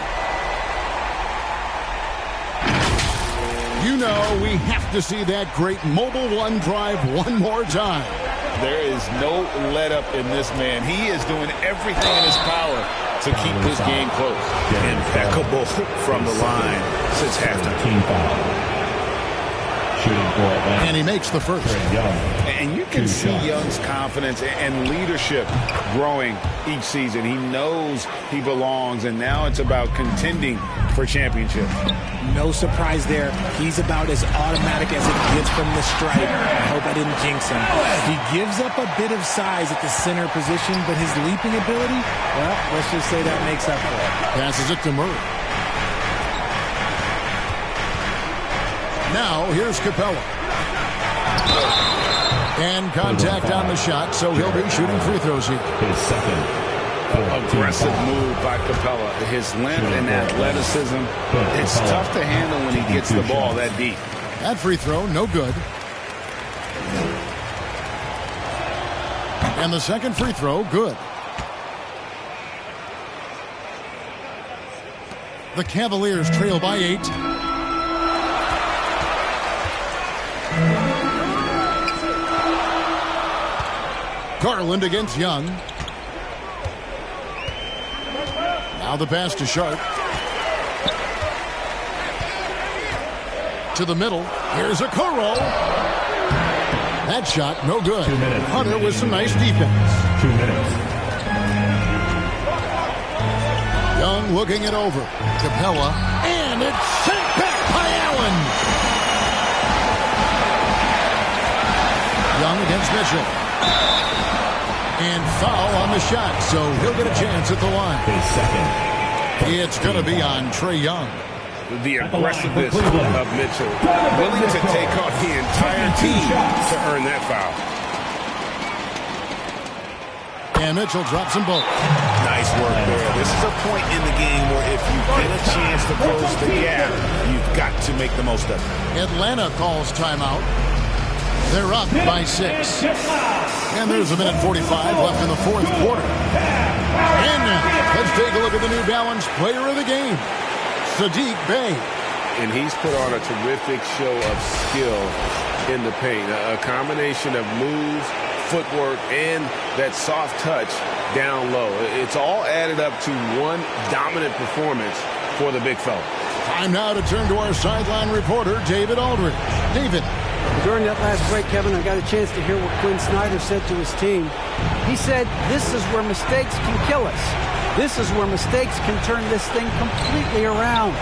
You know, we have to see that great mobile one drive one more time. There is no let up in this man. He is doing everything in his power to keep this game close. Impeccable from the line since halftime. And he makes the first. And you can see Young's confidence and leadership growing each season. He knows he belongs, and now it's about contending for championships. No surprise there. He's about as automatic as it gets from the stripe. I hope I didn't jinx him. He gives up a bit of size at the center position, but his leaping ability, well, let's just say that makes up for it. Passes it to Murray. Now, here's Capella. And contact on the shot, so he'll be shooting free throws here. His second. Aggressive move by Capella. His length and athleticism, it's tough to handle when he gets the ball that deep. That free throw, no good. And the second free throw, good. The Cavaliers trail by 8. Garland against Young. Now the pass to Sharp. To the middle. Here's a Okoro. That shot, no good. 2 minutes. Hunter with some nice defense. 2 minutes. Young looking it over. Capella. And it's sent back by Allen. Young against Mitchell. And foul on the shot, so he'll get a chance at the line. His second. It's going to be on Trae Young. The aggressiveness of Mitchell, willing to take on the entire team to earn that foul. And Mitchell drops them both. Nice work there. This is a point in the game where if you get a chance to close the gap, you've got to make the most of it. Atlanta calls timeout. They're up by 6. And there's a minute 45 left in the fourth quarter. And now, let's take a look at the New Balance player of the game, Saddiq Bey. And he's put on a terrific show of skill in the paint. A combination of moves, footwork, and that soft touch down low. It's all added up to one dominant performance for the big fella. Time now to turn to our sideline reporter, David Aldridge. David. During that last break, Kevin, I got a chance to hear what Quinn Snyder said to his team. He said, this is where mistakes can kill us. This is where mistakes can turn this thing completely around.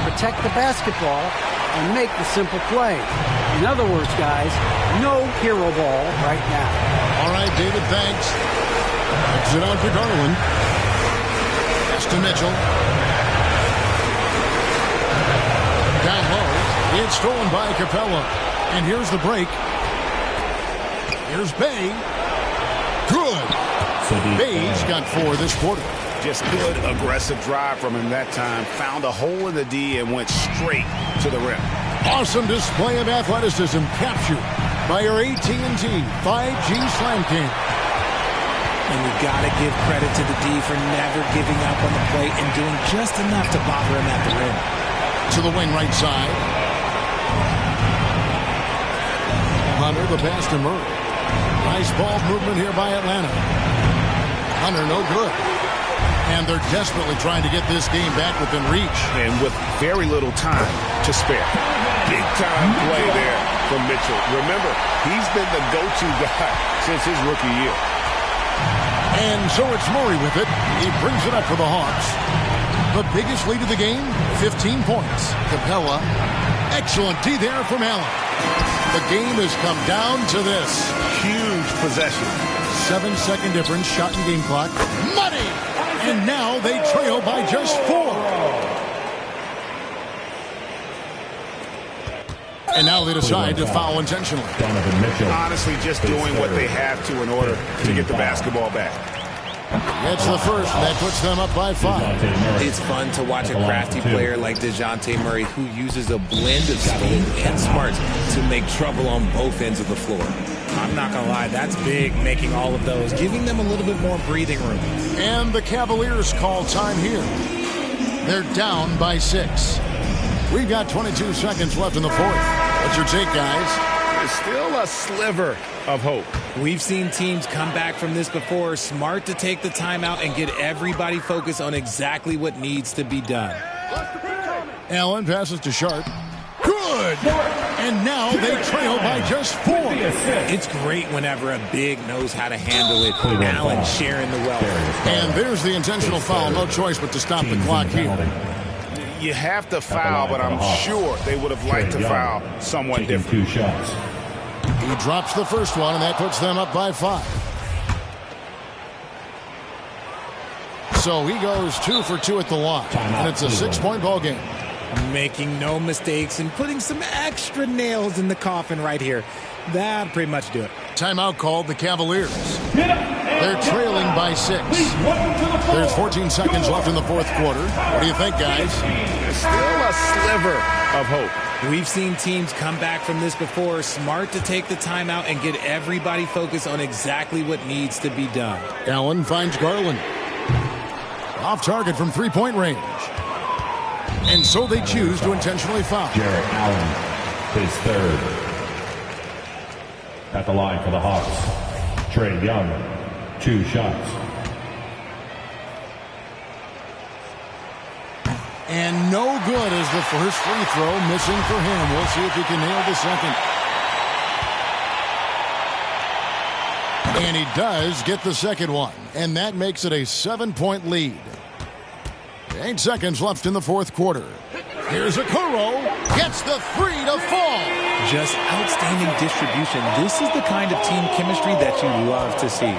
Protect the basketball and make the simple play. In other words, guys, no hero ball right now. All right, David, thanks. Exit out for Garland. Pass to Mitchell. Down low. It's stolen by Capella. And here's the break. Here's Bey. Good. Bey's got 4 this quarter. Just good, aggressive drive from him that time. Found a hole in the D and went straight to the rim. Awesome display of athleticism captured by our AT&T 5G Slam King. And you got to give credit to the D for never giving up on the plate and doing just enough to bother him at the rim. To the wing right side. Hunter, the pass to Murray. Nice ball movement here by Atlanta. Hunter, no good. And they're desperately trying to get this game back within reach. And with very little time, to spare. Big-time play there from Mitchell. Remember, he's been the go-to guy since his rookie year. And so it's Murray with it. He brings it up for the Hawks. The biggest lead of the game, 15 points. Capella, excellent D there from Allen. The game has come down to this. Huge possession. 7-second difference, shot and game clock. Money! And now they trail by just 4. And now they decide to foul intentionally. Honestly, just doing what they have to in order to get the basketball back. That's the first. That puts them up by 5. It's fun to watch a crafty player like DeJounte Murray who uses a blend of speed and smarts to make trouble on both ends of the floor. I'm not going to lie, that's big, making all of those, giving them a little bit more breathing room. And the Cavaliers call time here. They're down by 6. We've got 22 seconds left in the fourth. What's your take, guys? There's still a sliver of hope. We've seen teams come back from this before. Smart to take the timeout and get everybody focused on exactly what needs to be done. Allen passes to Sharp. Good! And now they trail by just 4. It's great whenever a big knows how to handle it. Allen sharing the wealth. And there's the intentional foul. No choice but to stop the clock here. You have to foul, but I'm sure they would have liked to foul someone different. 2 shots. He drops the first one, and that puts them up by 5. So he goes 2 for 2 at the line, and it's a 6-point ball game. Making no mistakes and putting some extra nails in the coffin right here. That'll pretty much do it. Timeout called the Cavaliers. They're trailing by 6. There's 14 seconds left in the fourth quarter. What do you think, guys? There's still a sliver of hope. We've seen teams come back from this before. Smart to take the timeout and get everybody focused on exactly what needs to be done. Allen finds Garland. Off target from 3-point range. And so they choose to intentionally foul. Jarrett Allen, his third. At the line for the Hawks, Trae Young, 2 shots. And no good as the first free throw missing for him. We'll see if he can nail the second. And he does get the second one. And that makes it a 7-point lead. 8 seconds left in the fourth quarter. Here's Okoro. Gets the 3 to fall. Just outstanding distribution. This is the kind of team chemistry that you love to see.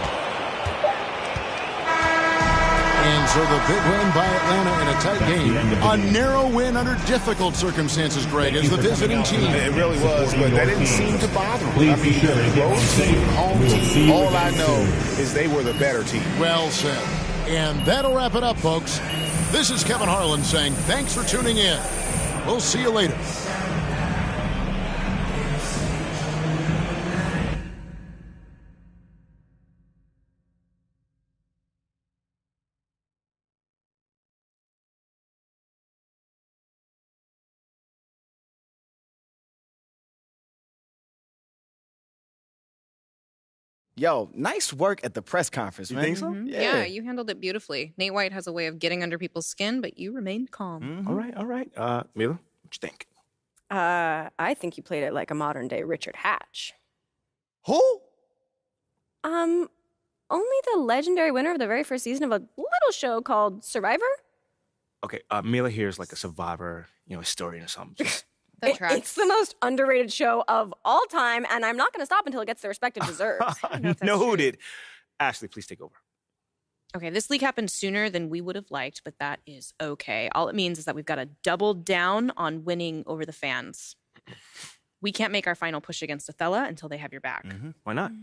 And so the big win by Atlanta in a tight game. A narrow win under difficult circumstances, Greg, as the visiting team. It really was, but that didn't seem to bother them. I mean, road team, home team, all I know is they were the better team. Well said. And that'll wrap it up, folks. This is Kevin Harlan saying thanks for tuning in. We'll see you later. Yo, nice work at the press conference, man. You think so? Mm-hmm. Yeah, you handled it beautifully. Nate White has a way of getting under people's skin, but you remained calm. Mm-hmm. All right. Mila, what you think? I think you played it like a modern-day Richard Hatch. Who? Only the legendary winner of the very first season of a little show called Survivor? Okay, Mila here is like a Survivor, historian or something. It's the most underrated show of all time, and I'm not going to stop until it gets the respect it deserves. Noted. Ashley, please take over. Okay, this leak happened sooner than we would have liked, but that is okay. All it means is that we've got to double down on winning over the fans. We can't make our final push against Othello until they have your back. Mm-hmm. Why not?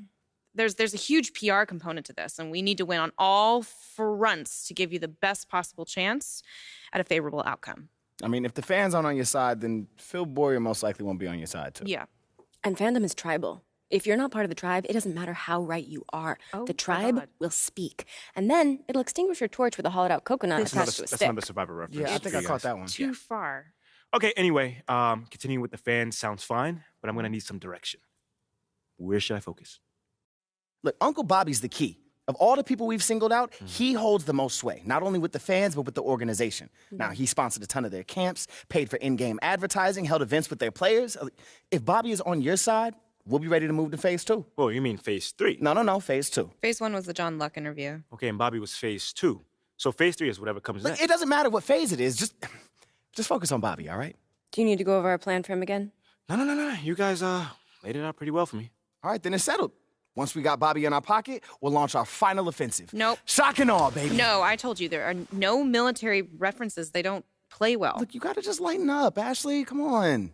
There's a huge PR component to this, and we need to win on all fronts to give you the best possible chance at a favorable outcome. I mean, if the fans aren't on your side, then Phil Boyer most likely won't be on your side, too. Yeah. And fandom is tribal. If you're not part of the tribe, it doesn't matter how right you are. The tribe will speak. And then it'll extinguish your torch with a hollowed-out coconut attached to a stick. That's another Survivor reference. Yeah, I think I caught that one. Too far. Okay, anyway, continuing with the fans sounds fine, but I'm going to need some direction. Where should I focus? Look, Uncle Bobby's the key. Of all the people we've singled out, he holds the most sway, not only with the fans, but with the organization. Now, he sponsored a ton of their camps, paid for in-game advertising, held events with their players. If Bobby is on your side, we'll be ready to move to phase 2. Well, you mean phase 3? No, phase 2. Phase 1 was the John Luck interview. Okay, and Bobby was phase 2. So phase 3 is whatever comes next. It doesn't matter what phase it is. Just focus on Bobby, all right? Do you need to go over our plan for him again? No. You guys laid it out pretty well for me. All right, then it's settled. Once we got Bobby in our pocket, we'll launch our final offensive. Nope. Shock and awe, baby. No, I told you there are no military references. They don't play well. Look, you gotta just lighten up, Ashley. Come on.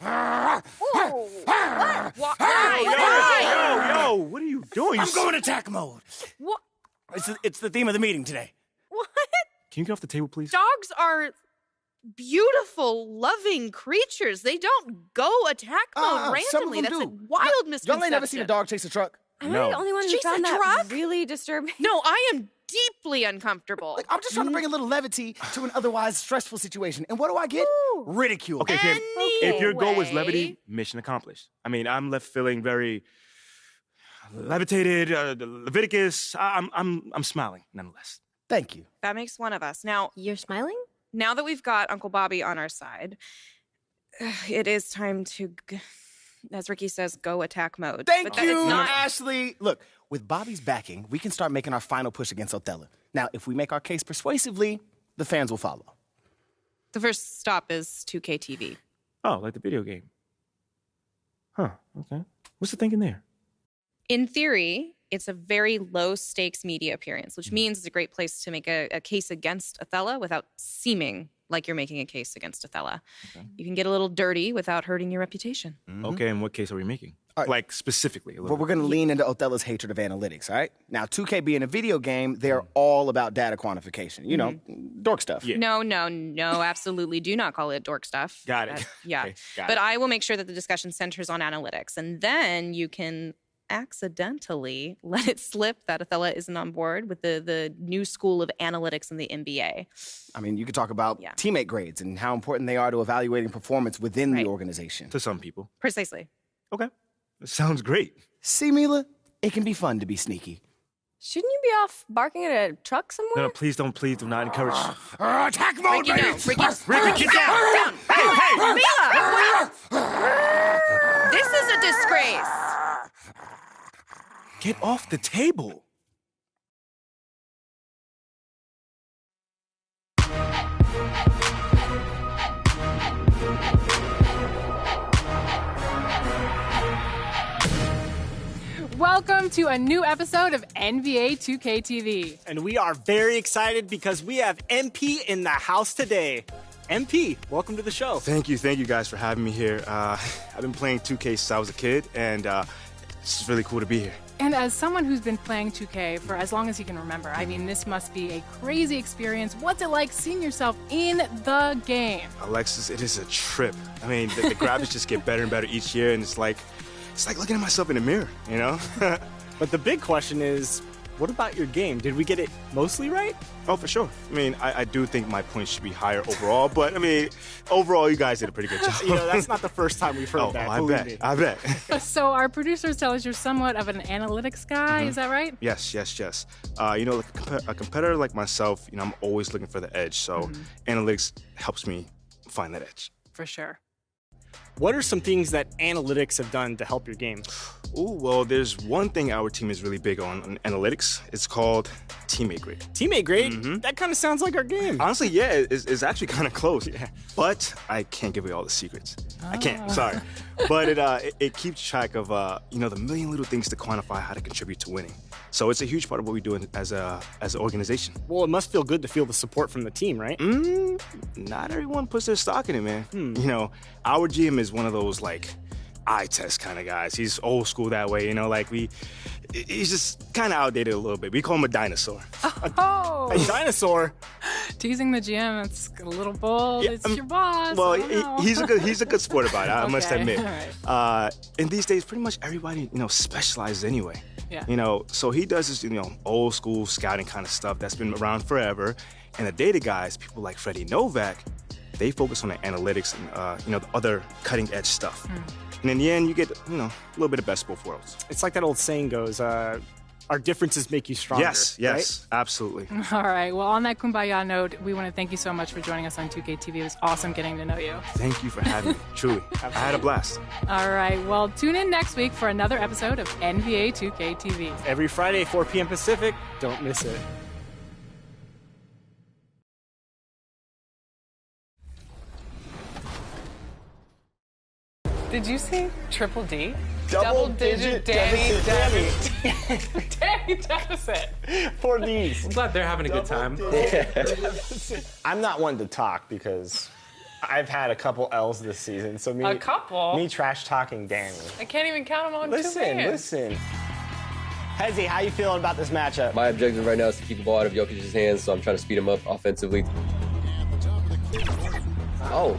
Yo, what are you doing? I'm going attack mode. What? It's the theme of the meeting today. What? Can you get off the table, please? Dogs are beautiful, loving creatures. They don't go attack mode randomly. That's a wild misconception. Y'all ain't never seen a dog chase a truck? Am I the only one who Chase found a that truck? really disturbing? No, I am deeply uncomfortable. Like, I'm just trying to bring a little levity to an otherwise stressful situation. And what do I get? Ridicule. Okay, Kim, if your goal was levity, mission accomplished. I mean, I'm left feeling very levitated, Leviticus. I'm smiling nonetheless. Thank you. That makes one of us. Now, you're smiling? Now that we've got Uncle Bobby on our side, it is time to, as Ricky says, go attack mode. Thank you, Ashley. Look, with Bobby's backing, we can start making our final push against Othello. Now, if we make our case persuasively, the fans will follow. The first stop is 2K TV. Oh, like the video game. Huh, okay. What's the thinking there? In theory, it's a very low-stakes media appearance, which means it's a great place to make a case against Othello without seeming like you're making a case against Othello. Okay. You can get a little dirty without hurting your reputation. Mm-hmm. Okay, and what case are we making? Like, specifically. Well, we're going to lean into Othello's hatred of analytics, all right? Now, 2K being a video game, they're all about data quantification. You know, dork stuff. Yeah. No, absolutely do not call it dork stuff. Got it. Yeah. Okay, but I will make sure that the discussion centers on analytics, and then you can accidentally let it slip that Othello isn't on board with the new school of analytics in the NBA. I mean, you could talk about teammate grades and how important they are to evaluating performance within the organization. To some people. Precisely. Okay. That sounds great. See, Mila, it can be fun to be sneaky. Shouldn't you be off barking at a truck somewhere? No, please do not encourage. Attack mode, Ricky, no. baby! Ricky, get down! Hey! Mila! This is a disgrace. Get off the table. Welcome to a new episode of NBA 2K TV. And we are very excited because we have MP in the house today. MP, welcome to the show. Thank you guys for having me here. I've been playing 2K since I was a kid, and it's just really cool to be here. And as someone who's been playing 2K for as long as he can remember, I mean, this must be a crazy experience. What's it like seeing yourself in the game? Alexis, it is a trip. I mean, the graphics just get better and better each year, and it's like looking at myself in the mirror, you know? But the big question is, what about your game? Did we get it mostly right? Oh, for sure. I mean, I do think my points should be higher overall, but I mean, overall, you guys did a pretty good job. You know, that's not the first time we've heard that. I bet. So our producers tell us you're somewhat of an analytics guy, is that right? Yes. You know, like a competitor like myself, you know, I'm always looking for the edge, so analytics helps me find that edge. For sure. What are some things that analytics have done to help your game? Oh, well, there's one thing our team is really big on analytics. It's called teammate grade. Teammate grade? That kind of sounds like our game. Honestly, yeah, it's actually kind of close. Yeah. But I can't give away all the secrets. I can't, sorry. But it keeps track of, you know, the million little things to quantify how to contribute to winning. So it's a huge part of what we do as an organization. Well, it must feel good to feel the support from the team, right? Not everyone puts their stock in it, man. You know, our GM is one of those, like, eye test kind of guys. He's old school that way, you know, like he's just kind of outdated a little bit. We call him a dinosaur. Oh! A dinosaur? Teasing the GM, it's a little bold. Yeah, it's your boss. Well, he's a good sport about it, I must admit. Right. And these days, pretty much everybody, you know, specializes anyway. Yeah. You know, so he does this, you know, old school scouting kind of stuff that's been around forever. And the data guys, people like Freddie Novak, they focus on the analytics and, you know, the other cutting edge stuff. And in the end, you get, you know, a little bit of best of both worlds. It's like that old saying goes, our differences make you stronger. Yes, right? Absolutely. All right. Well, on that kumbaya note, we want to thank you so much for joining us on 2K TV. It was awesome getting to know you. Thank you for having me. Truly. I had a blast. All right. Well, tune in next week for another episode of NBA 2K TV. Every Friday, 4 p.m. Pacific. Don't miss it. Did you see Triple D? Double-digit Danny deficit. Danny deficit. 4 Ds. I'm glad they're having a good time. I'm not one to talk because I've had a couple L's this season. So A couple? Me trash talking Danny. I can't even count them on two hands. Listen. Hezzy, how you feeling about this matchup? My objective right now is to keep the ball out of Jokic's hands, so I'm trying to speed him up offensively. Oh.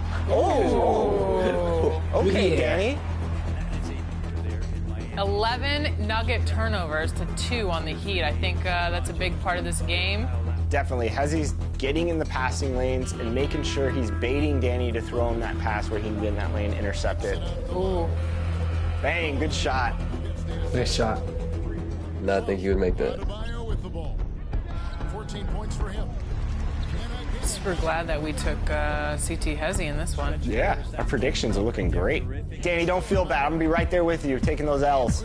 Okay, Danny. 11 Nugget turnovers to 2 on the Heat. I think that's a big part of this game. Definitely. Hezzy's getting in the passing lanes and making sure he's baiting Danny to throw him that pass where he can get in that lane, intercept it. Ooh. Bang, good shot. Nice shot. Not think he would make that. 14 points for him. Super glad that we took CT Hezzy in this one. Yeah, our predictions are looking great. Danny, don't feel bad. I'm going to be right there with you, taking those L's.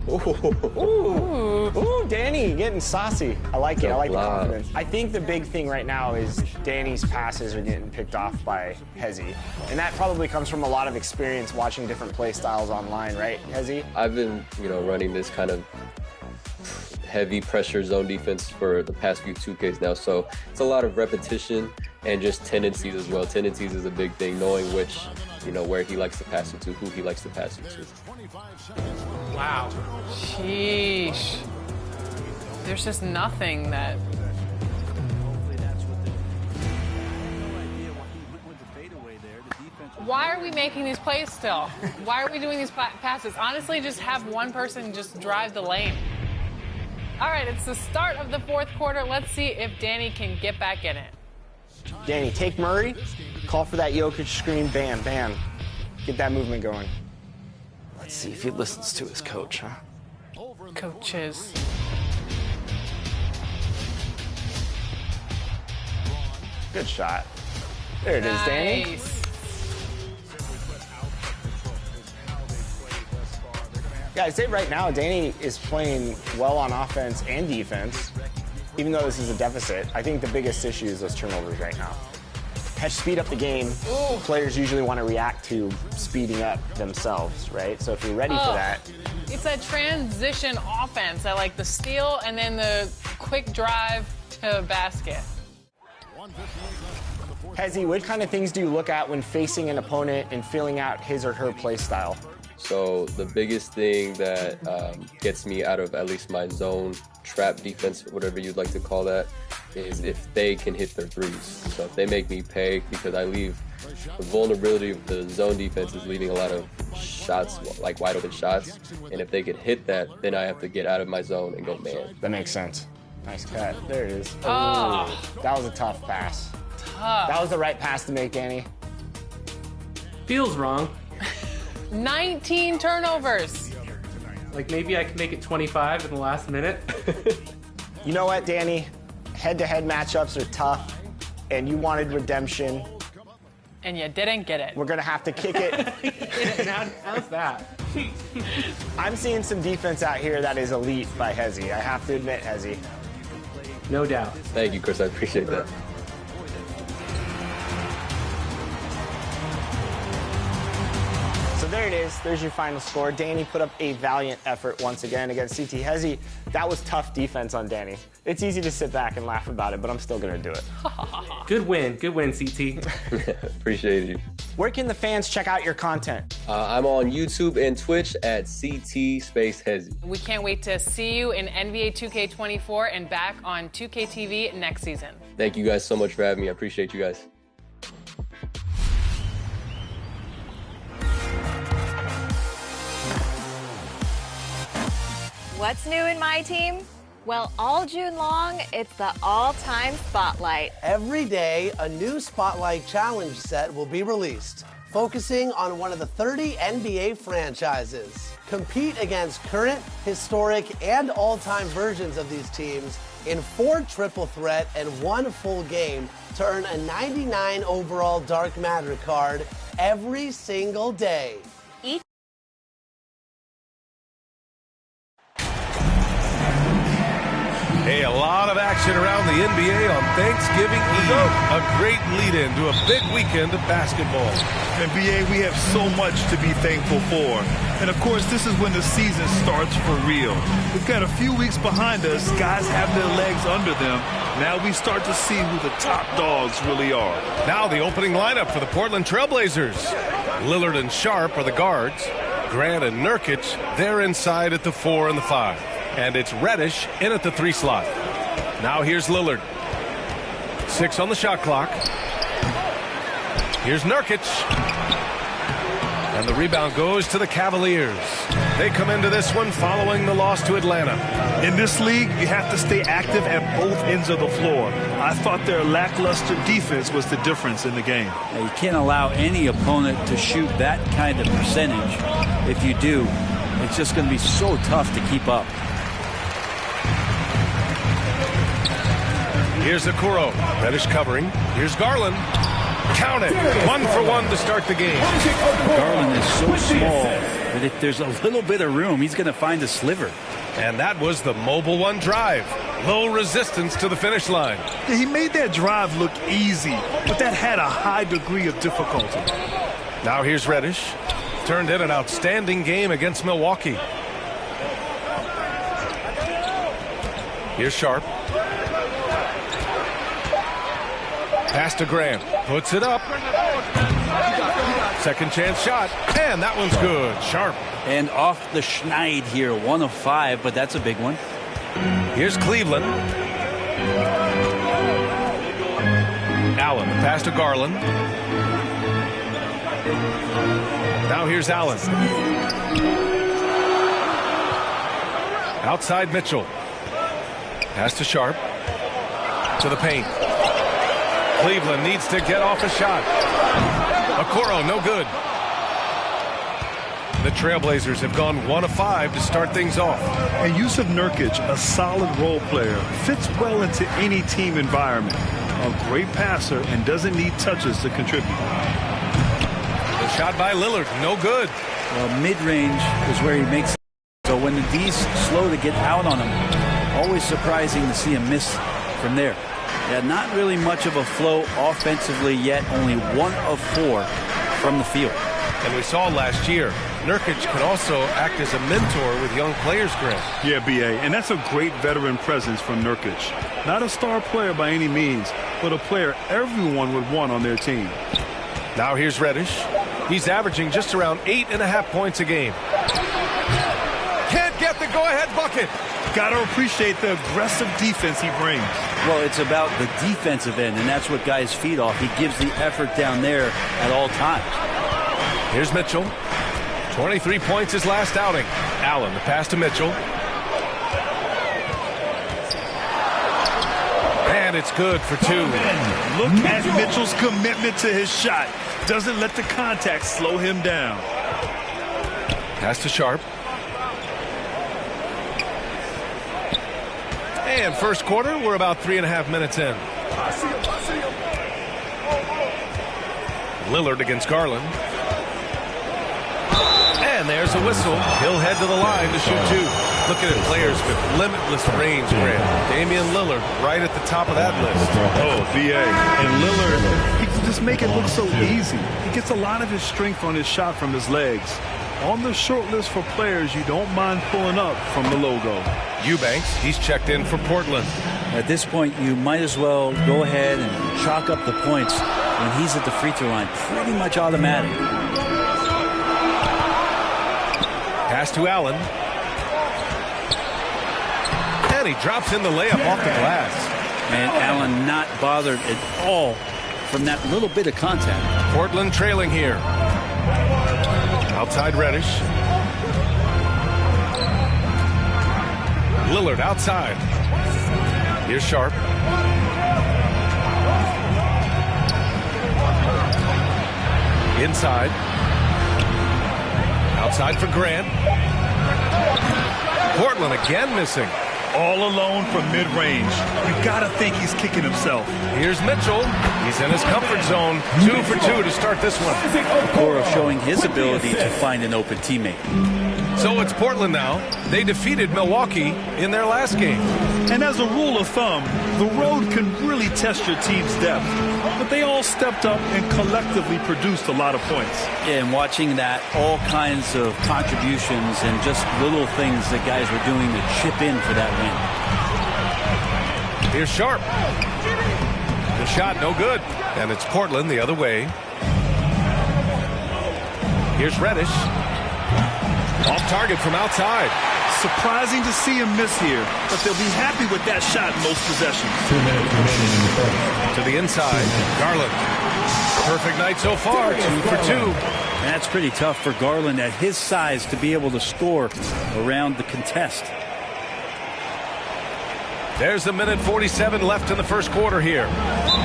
Ooh, Danny, getting saucy. I like it. I like the confidence. I think the big thing right now is Danny's passes are getting picked off by Hezzy. And that probably comes from a lot of experience watching different play styles online, right, Hezzy? I've been, you know, running this kind of heavy pressure zone defense for the past few 2Ks now, so it's a lot of repetition and just tendencies as well. Tendencies is a big thing, knowing which, you know, where he likes to pass it to, who he likes to pass it to. Wow. Sheesh. There's just nothing that... Why are we making these plays still? Why are we doing these passes? Honestly, just have one person just drive the lane. All right, it's the start of the fourth quarter. Let's see if Danny can get back in it. Danny, take Murray, call for that Jokic screen, bam, bam. Get that movement going. Let's see if he listens to his coach, huh? Coaches. Good shot. There it is, Danny. Yeah, I'd say right now, Danny is playing well on offense and defense, even though this is a deficit. I think the biggest issue is those turnovers right now. Speed up the game. Ooh. Players usually want to react to speeding up themselves, right? So if you're ready for that. It's a transition offense. I like the steal and then the quick drive to basket. Hezzy, what kind of things do you look at when facing an opponent and filling out his or her play style? So the biggest thing that gets me out of at least my zone trap defense, whatever you'd like to call that, is if they can hit their threes. So if they make me pay, because I leave the vulnerability of the zone defense is leaving a lot of shots, like wide open shots. And if they can hit that, then I have to get out of my zone and go man. That makes sense. Nice cut. There it is. Oh. That was a tough pass. Tough. That was the right pass to make, Danny. Feels wrong. 19 turnovers. Like maybe I can make it 25 in the last minute. You know what, Danny? Head-to-head matchups are tough, and you wanted redemption. And you didn't get it. We're going to have to kick it. How's that? I'm seeing some defense out here that is elite by Hezzy. I have to admit, Hezzy. No doubt. Thank you, Chris. I appreciate that. So there it is. There's your final score. Danny put up a valiant effort once again against CT Hezzy. That was tough defense on Danny. It's easy to sit back and laugh about it, but I'm still going to do it. Good win, CT. Appreciate you. Where can the fans check out your content? I'm on YouTube and Twitch at CT_Hezzy. We can't wait to see you in NBA 2K24 and back on 2K TV next season. Thank you guys so much for having me. I appreciate you guys. What's new in my team? Well, all June long, it's the all-time Spotlight. Every day, a new Spotlight Challenge set will be released, focusing on one of the 30 NBA franchises. Compete against current, historic, and all-time versions of these teams in 4 triple threat and 1 full game to earn a 99 overall Dark Matter card every single day. Hey, a lot of action around the NBA on Thanksgiving Eve. A great lead-in to a big weekend of basketball. NBA, we have so much to be thankful for. And, of course, this is when the season starts for real. We've got a few weeks behind us. Guys have their legs under them. Now we start to see who the top dogs really are. Now the opening lineup for the Portland Trailblazers. Lillard and Sharp are the guards. Grant and Nurkic, they're inside at the 4 and the 5. And it's Reddish in at the 3 slot. Now here's Lillard. 6 on the shot clock. Here's Nurkic. And the rebound goes to the Cavaliers. They come into this one following the loss to Atlanta. In this league, you have to stay active at both ends of the floor. I thought their lackluster defense was the difference in the game. You can't allow any opponent to shoot that kind of percentage. If you do, it's just going to be so tough to keep up. Here's Okoro. Reddish covering. Here's Garland. Count it. 1 for 1 to start the game. Garland is so small that if there's a little bit of room, he's going to find a sliver. And that was the Mobile One drive. Low resistance to the finish line. Yeah, he made that drive look easy, but that had a high degree of difficulty. Now here's Reddish. Turned in an outstanding game against Milwaukee. Here's Sharp. Pass to Grant. Puts it up. Second chance shot. And that one's good. Sharp. And off the schneid here. 1 of 5, but that's a big one. Here's Cleveland. Allen. Pass to Garland. Now here's Allen. Outside Mitchell. Pass to Sharp. To the paint. Cleveland needs to get off a shot. Okoro, no good. The Trailblazers have gone 1 of 5 to start things off. And Yusuf Nurkic, a solid role player, fits well into any team environment. A great passer and doesn't need touches to contribute. The shot by Lillard, no good. Well, mid-range is where he makes it. So when the D's slow to get out on him, always surprising to see him miss from there. Yeah, not really much of a flow offensively yet, only 1 of 4 from the field. And we saw last year, Nurkic can also act as a mentor with young players, Grant. Yeah, B.A., and that's a great veteran presence from Nurkic. Not a star player by any means, but a player everyone would want on their team. Now here's Reddish. He's averaging just around 8.5 points a game. Can't get the go-ahead bucket. Got to appreciate the aggressive defense he brings. Well, it's about the defensive end, and that's what guys feed off. He gives the effort down there at all times. Here's Mitchell. 23 points his last outing. Allen, the pass to Mitchell. And it's good for 2. Look at Mitchell's commitment to his shot. Doesn't let the contact slow him down. Pass to Sharp. And first quarter, we're about 3.5 minutes in. Lillard against Garland. And there's a whistle. He'll head to the line to shoot 2. Looking at players with limitless range, Grant. Damian Lillard right at the top of that list. Oh, B.A. And Lillard, he can just make it look so easy. He gets a lot of his strength on his shot from his legs. On the short list for players you don't mind pulling up from the logo. Eubanks, he's checked in for Portland. At this point, you might as well go ahead and chalk up the points when he's at the free throw line. Pretty much automatic. Pass to Allen. And he drops in the layup off the glass. And Allen not bothered at all from that little bit of contact. Portland trailing here. Outside Reddish. Lillard outside. Here's Sharp. Inside. Outside for Grant. Portland again missing. All alone from mid-range. You gotta think he's kicking himself. Here's Mitchell. He's in his comfort zone. 2 for 2 to start this one. Okoro showing his ability to find an open teammate. So it's Portland now. They defeated Milwaukee in their last game. And as a rule of thumb, the road can really test your team's depth. But they all stepped up and collectively produced a lot of points. Yeah, and watching that, all kinds of contributions and just little things that guys were doing to chip in for that win. Here's Sharp. The shot no good. And it's Portland the other way. Here's Reddish. Off target from outside. Surprising to see him miss here, but they'll be happy with that shot in most possessions. 2 minutes remaining in the first. To the inside, Garland. Perfect night so far, 2 for 2. That's pretty tough for Garland at his size to be able to score around the contest. There's a minute 47 left in the first quarter here.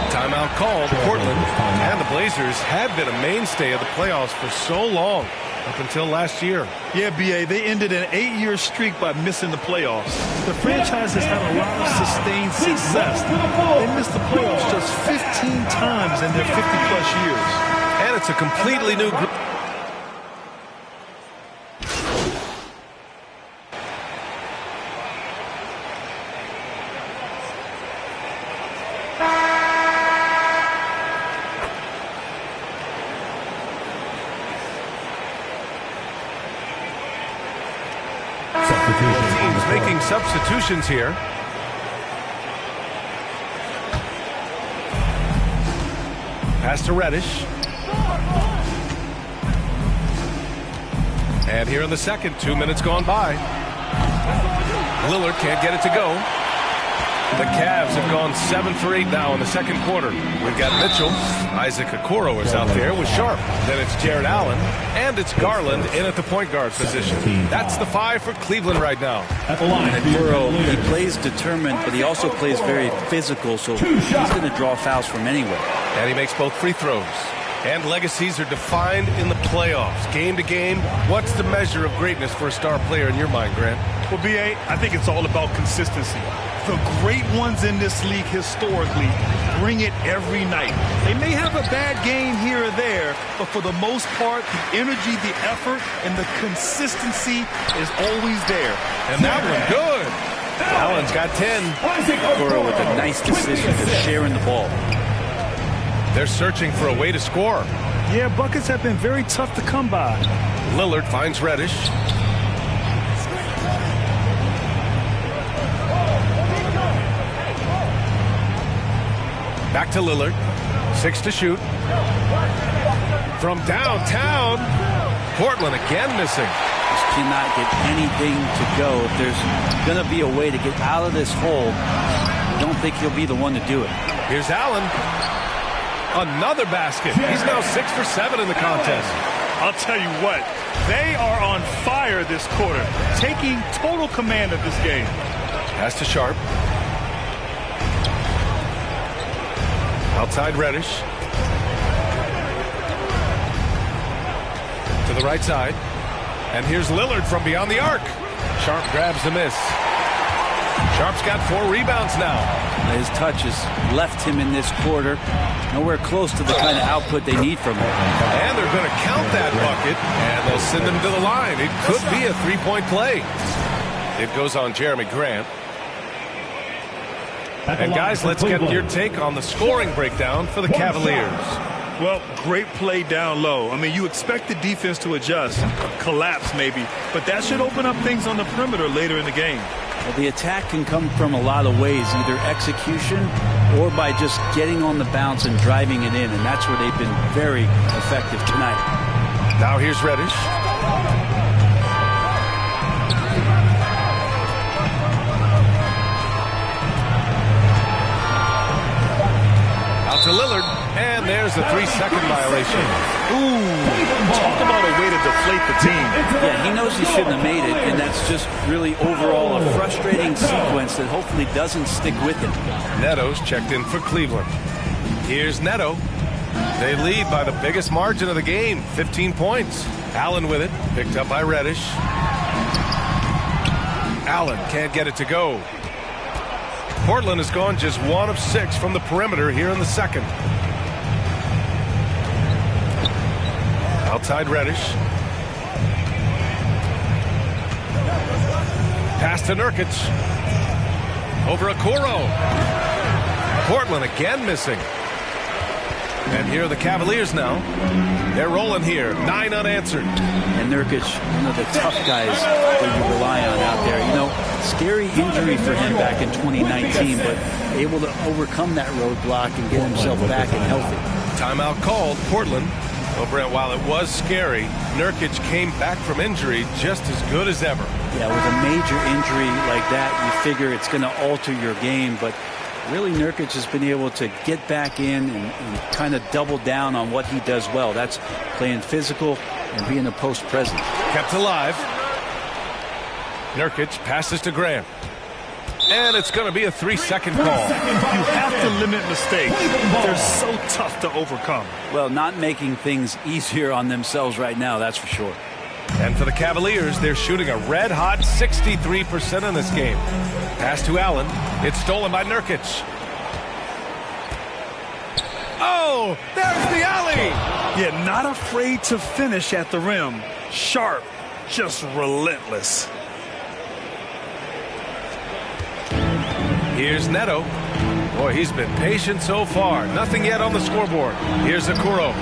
Timeout called. Portland and the Blazers had been a mainstay of the playoffs for so long. Up until last year. Yeah, B.A., they ended an 8-year streak by missing the playoffs. The franchise has had a lot of sustained success. They missed the playoffs just 15 times in their 50-plus years. And it's a completely new group. Making substitutions here. Pass to Reddish. And here in the second, 2 minutes gone by. Lillard can't get it to go. The Cavs have gone 7 for 8 now in the second quarter. We've got Mitchell. Isaac Okoro is out there with Sharp. Then it's Jared Allen. And it's Garland in at the point guard position. That's the 5 for Cleveland right now. Okoro, he plays determined, but he also plays very physical, so he's going to draw fouls from anywhere. And he makes both free throws. And legacies are defined in the playoffs. Game to game, what's the measure of greatness for a star player in your mind, Grant? Well, B.A., I think it's all about consistency. The great ones in this league historically bring it every night. They may have a bad game here or there, but for the most part, the energy, the effort, and the consistency is always there. And that one, good. Allen's got 10. Coro with a nice decision of sharing the ball. They're searching for a way to score. Yeah, buckets have been very tough to come by. Lillard finds Reddish. Back to Lillard. 6 to shoot. From downtown. Portland again missing. Just cannot get anything to go. If there's going to be a way to get out of this hole, I don't think he'll be the one to do it. Here's Allen. Another basket. He's now 6 for 7 in the contest. I'll tell you what, they are on fire this quarter, taking total command of this game. Pass to Sharp. Outside Reddish. To the right side. And here's Lillard from beyond the arc. Sharp grabs the miss. Sharp's got 4 rebounds now. His touch has left him in this quarter. Nowhere close to the kind of output they need from him. And they're going to count that bucket, and they'll send him to the line. It could be a three-point play. It goes on Jeremy Grant. And guys, let's get your take on the scoring breakdown for the Cavaliers. Well, great play down low. I mean, you expect the defense to adjust, collapse maybe, but that should open up things on the perimeter later in the game. Well, the attack can come from a lot of ways, either execution or by just getting on the bounce and driving it in, and that's where they've been very effective tonight. Now here's Reddish. Out to Lillard, and there's a 3-second violation. Ooh, talk about a way to deflate the team. Yeah, he knows he shouldn't have made it, and that's just really overall a frustrating sequence that hopefully doesn't stick with him. Neto's checked in for Cleveland. Here's Neto. They lead by the biggest margin of the game, 15 points. Allen with it, picked up by Reddish. Allen can't get it to go. Portland has gone just 1 of 6 from the perimeter here in the second. Outside Reddish. Pass to Nurkic. Over Okoro. Portland again missing. And here are the Cavaliers now. They're rolling here. 9 unanswered. And Nurkic, one of the tough guys that you rely on out there. You know, scary injury for him back in 2019, but able to overcome that roadblock and get himself back and healthy. Timeout called. Portland. Well, Brent, while it was scary, Nurkic came back from injury just as good as ever. Yeah, with a major injury like that, you figure it's going to alter your game, but really Nurkic has been able to get back in and kind of double down on what he does well. That's playing physical and being a post presence. Kept alive. Nurkic passes to Grant. And it's going to be a 3-second call. You have to limit mistakes. They're so tough to overcome. Well, not making things easier on themselves right now, that's for sure. And for the Cavaliers, they're shooting a red-hot 63% in this game. Pass to Allen. It's stolen by Nurkic. Oh, there's the alley! Yeah, not afraid to finish at the rim. Sharp, just relentless. Here's Neto. Boy, he's been patient so far. Nothing yet on the scoreboard. Here's Okoro.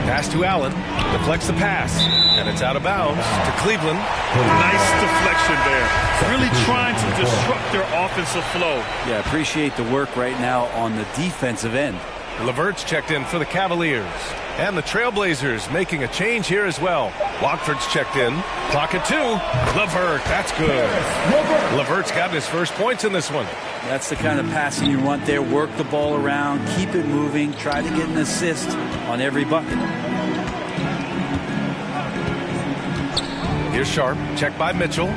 Pass to Allen. Deflects the pass. And it's out of bounds to Cleveland. Nice deflection there. Really trying to disrupt their offensive flow. Yeah, appreciate the work right now on the defensive end. LeVert's checked in for the Cavaliers. And the Trailblazers making a change here as well. Watford's checked in. Clock at 2. LeVert, that's good. LeVert's gotten his first points in this one. That's the kind of passing you want there. Work the ball around, keep it moving, try to get an assist on every bucket. Here's Sharp, checked by Mitchell.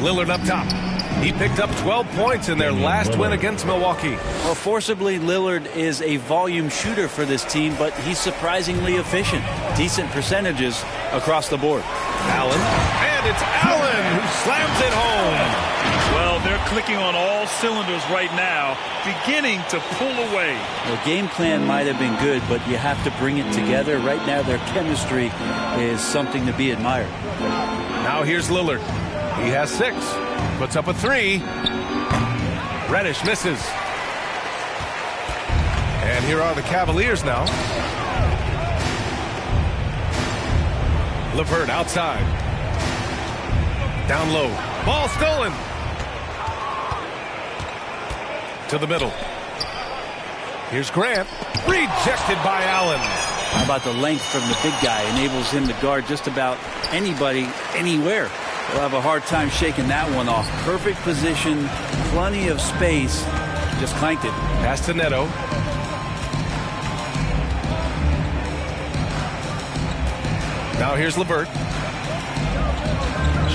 Lillard up top. He picked up 12 points in their last win against Milwaukee. Well, forcibly, Lillard is a volume shooter for this team, but he's surprisingly efficient. Decent percentages across the board. Allen, and it's Allen who slams it home. Well, they're clicking on all cylinders right now, beginning to pull away. The game plan might have been good, but you have to bring it together. Right now, their chemistry is something to be admired. Now here's Lillard. He has 6. Puts up a 3. Reddish misses. And here are the Cavaliers now. LeVert outside. Down low. Ball stolen. To the middle. Here's Grant. Rejected by Allen. How about the length from the big guy? Enables him to guard just about anybody, anywhere. We'll have a hard time shaking that one off. Perfect position, plenty of space. Just clanked it. Pass to Neto. Now here's LeVert.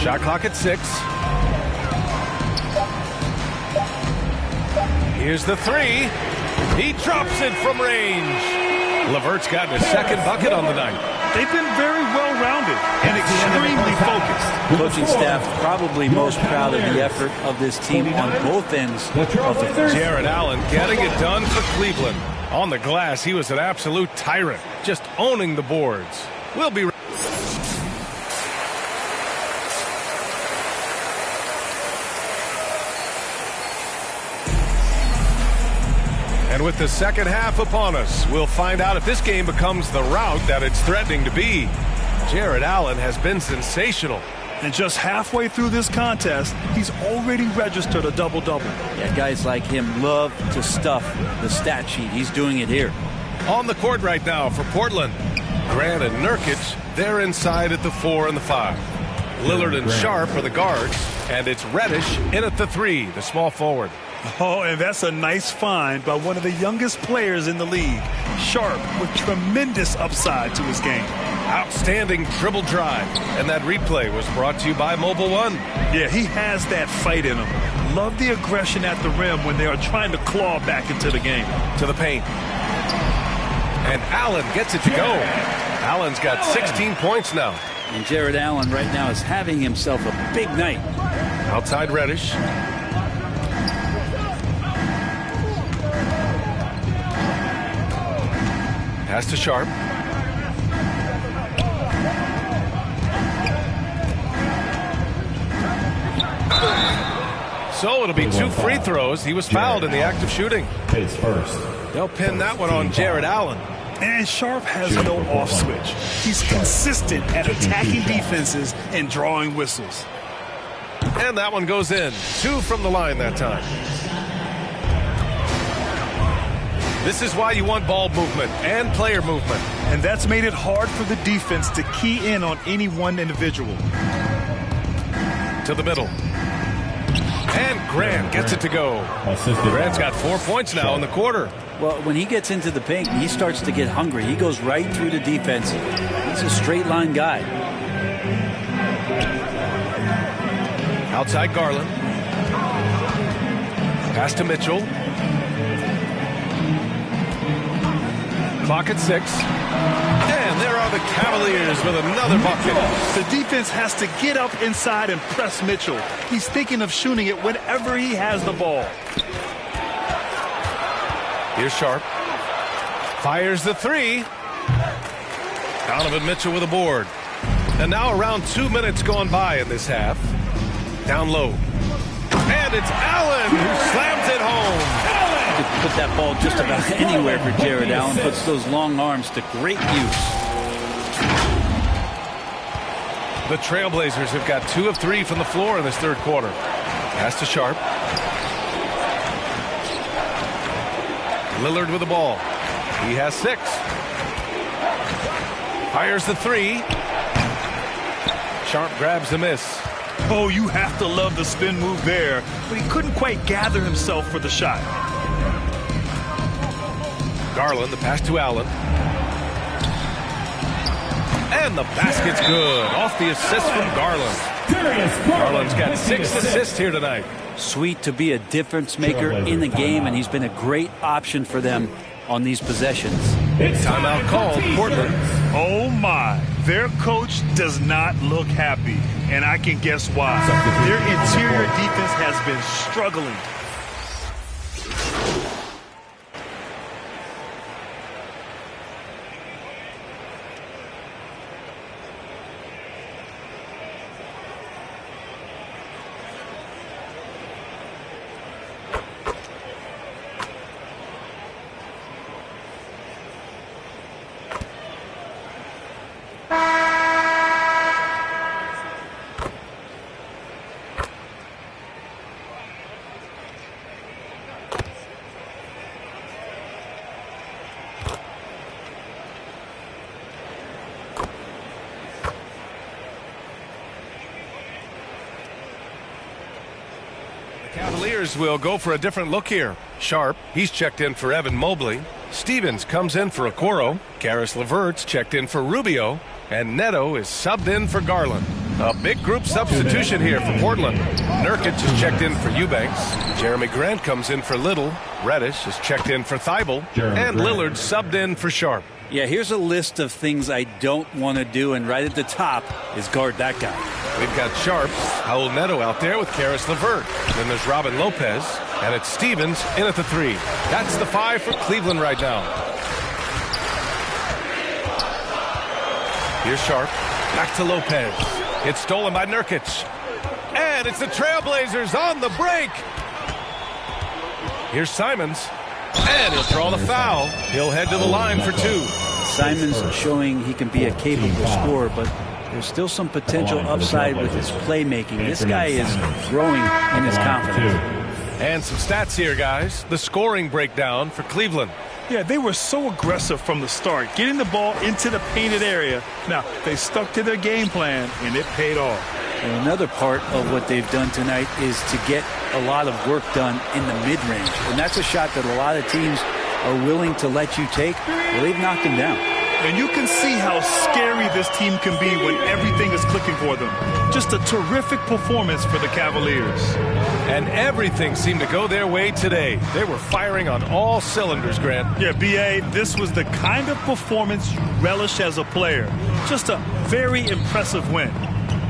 Shot clock at 6. Here's the 3. He drops it from range. LeVert's gotten his second bucket on the night. They've been very well-rounded and extremely focused. Coaching staff probably most proud of the effort of this team on both ends of the floor. Jarrett Allen getting it done for Cleveland. On the glass, he was an absolute tyrant, just owning the boards. We'll be And with the second half upon us, we'll find out if this game becomes the rout that it's threatening to be. Jarrett Allen has been sensational. And just halfway through this contest, he's already registered a double-double. Yeah, guys like him love to stuff the stat sheet. He's doing it here. On the court right now for Portland. Grant and Nurkic, they're inside at the 4 and the 5. Lillard and Sharp are the guards, and it's Reddish in at the 3, the small forward. Oh, and that's a nice find by one of the youngest players in the league. Sharp with tremendous upside to his game. Outstanding dribble drive. And that replay was brought to you by Mobile One. Yeah, he has that fight in him. Love the aggression at the rim when they are trying to claw back into the game. To the paint. And Allen gets it to go. Allen's got 16 points now. And Jarrett Allen right now is having himself a big night. Outside Reddish. Pass to Sharp. So it'll be 2 free throws. He was fouled in the act of shooting. Pace first. They'll pin that one on Jarrett Allen. And Sharp has no off switch. He's consistent at attacking defenses and drawing whistles. And that one goes in. 2 from the line that time. This is why you want ball movement and player movement. And that's made it hard for the defense to key in on any one individual. To the middle. And Grant gets it to go. Grant's got 4 points now in the quarter. Well, when he gets into the paint, he starts to get hungry. He goes right through the defense. He's a straight line guy. Outside Garland. Pass to Mitchell. Clock at 6. And there are the Cavaliers with another bucket. The defense has to get up inside and press Mitchell. He's thinking of shooting it whenever he has the ball. Here's Sharp. Fires the 3. Donovan Mitchell with a board. And now around 2 minutes gone by in this half. Down low. And it's Allen who slams it home. You can put that ball just about anywhere for Jarrett Allen. Puts those long arms to great use. The Trailblazers have got 2 of 3 from the floor in this third quarter. Pass to Sharp. Lillard with the ball. He has 6. Fires the 3. Sharp grabs the miss. Oh, you have to love the spin move there, but he couldn't quite gather himself for the shot. Garland, the pass to Allen. And the basket's good. Off the assist from Garland. Garland's got 6 assists here tonight. Sweet to be a difference maker in the game, and he's been a great option for them on these possessions. Timeout called, Portland. Oh my, their coach does not look happy, and I can guess why. Their interior defense has been struggling. Cavaliers will go for a different look here. Sharp, he's checked in for Evan Mobley. Stevens comes in for Okoro. Karis LeVert's checked in for Rubio. And Neto is subbed in for Garland. A big group substitution here for Portland. Nurkic is checked in for Eubanks. Jeremy Grant comes in for Little. Reddish is checked in for Thibault. And Lillard subbed in for Sharp. Yeah, here's a list of things I don't want to do, and right at the top is guard that guy. We've got Sharp, Raul Neto out there with Karis LeVert. Then there's Robin Lopez, and it's Stevens in at the 3. That's the 5 for Cleveland right now. Here's Sharp, back to Lopez. It's stolen by Nurkic. And it's the Trailblazers on the break. Here's Simons. And he'll draw the foul. He'll head to the line for 2. Simons showing he can be a capable scorer, but there's still some potential upside with his playmaking. This guy is growing in his confidence. And some stats here, guys. The scoring breakdown for Cleveland. Yeah, they were so aggressive from the start, getting the ball into the painted area. Now, they stuck to their game plan, and it paid off. And another part of what they've done tonight is to get a lot of work done in the mid-range. And that's a shot that a lot of teams are willing to let you take. Well, they've knocked him down. And you can see how scary this team can be when everything is clicking for them. Just a terrific performance for the Cavaliers. And everything seemed to go their way today. They were firing on all cylinders, Grant. Yeah, B.A., this was the kind of performance you relish as a player. Just a very impressive win.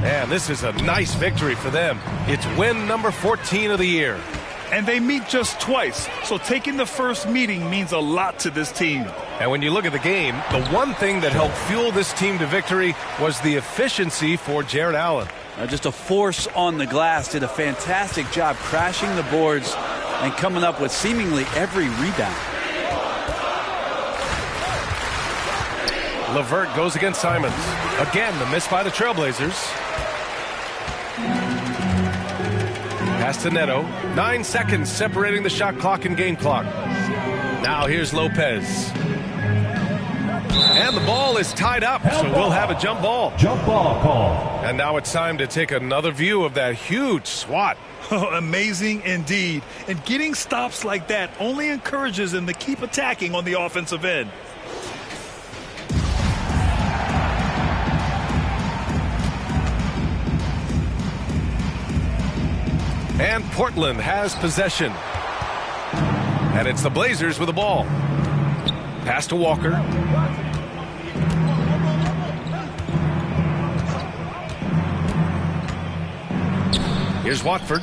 Man, this is a nice victory for them. It's win number 14 of the year. And they meet just twice, so taking the first meeting means a lot to this team. And when you look at the game, the one thing that helped fuel this team to victory was the efficiency for Jared Allen. Just a force on the glass, did a fantastic job crashing the boards and coming up with seemingly every rebound. LeVert goes against Simons. Again, the miss by the Trailblazers. Pass to Neto. 9 seconds separating the shot clock and game clock. Now here's Lopez. And the ball is tied up, so we'll have a jump ball. Jump ball call. And now it's time to take another view of that huge swat. Amazing indeed. And getting stops like that only encourages them to keep attacking on the offensive end. And Portland has possession. And it's the Blazers with the ball. Pass to Walker. Here's Watford.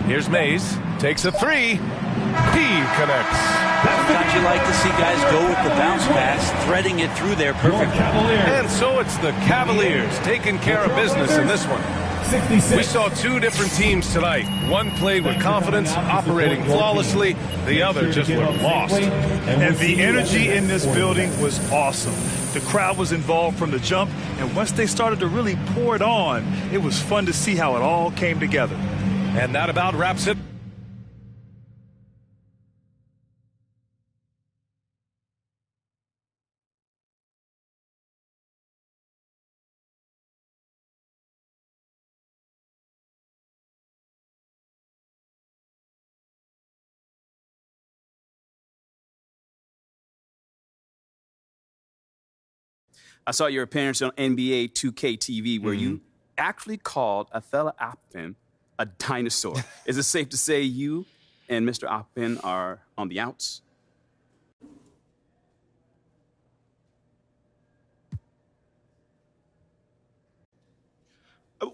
Here's Mays. Takes a 3. He connects. Sometimes you like to see guys go with the bounce pass, threading it through there perfectly. And so it's the Cavaliers taking care of business in this one. 66. We saw two different teams tonight. One played with confidence, operating flawlessly. The other just looked lost. And the energy in this building was awesome. The crowd was involved from the jump, and once they started to really pour it on, it was fun to see how it all came together. And that about wraps it. I saw your appearance on NBA 2K TV. Were you actually called Athela Optin a dinosaur. Is it safe to say you and Mr. Optin are on the outs?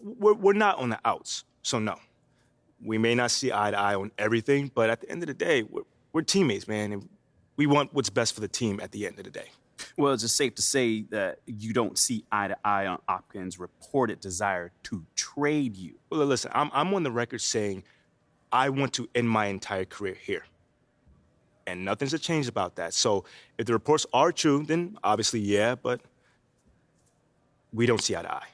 We're not on the outs, so no. We may not see eye to eye on everything, but at the end of the day, we're teammates, man, and we want what's best for the team at the end of the day. Well, is it safe to say that you don't see eye to eye on Opkin's reported desire to trade you? Well, listen, I'm on the record saying I want to end my entire career here. And nothing's changed about that. So if the reports are true, then obviously, yeah, but we don't see eye to eye.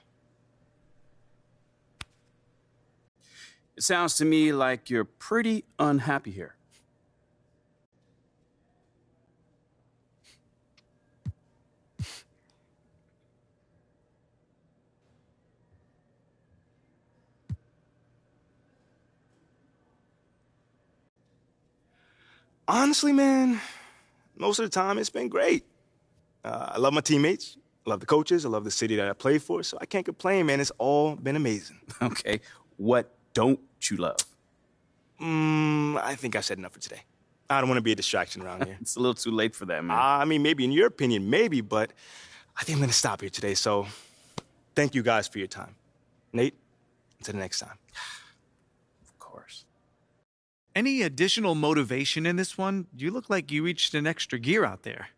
It sounds to me like you're pretty unhappy here. Honestly, man, most of the time it's been great. I love my teammates. I love the coaches. I love the city that I play for. So I can't complain, man. It's all been amazing. Okay. What don't you love? I think I said enough for today. I don't want to be a distraction around here. It's a little too late for that, man. I mean, maybe in your opinion, maybe, but I think I'm going to stop here today. So thank you guys for your time. Nate, until the next time. Of course. Any additional motivation in this one? You look like you reached an extra gear out there.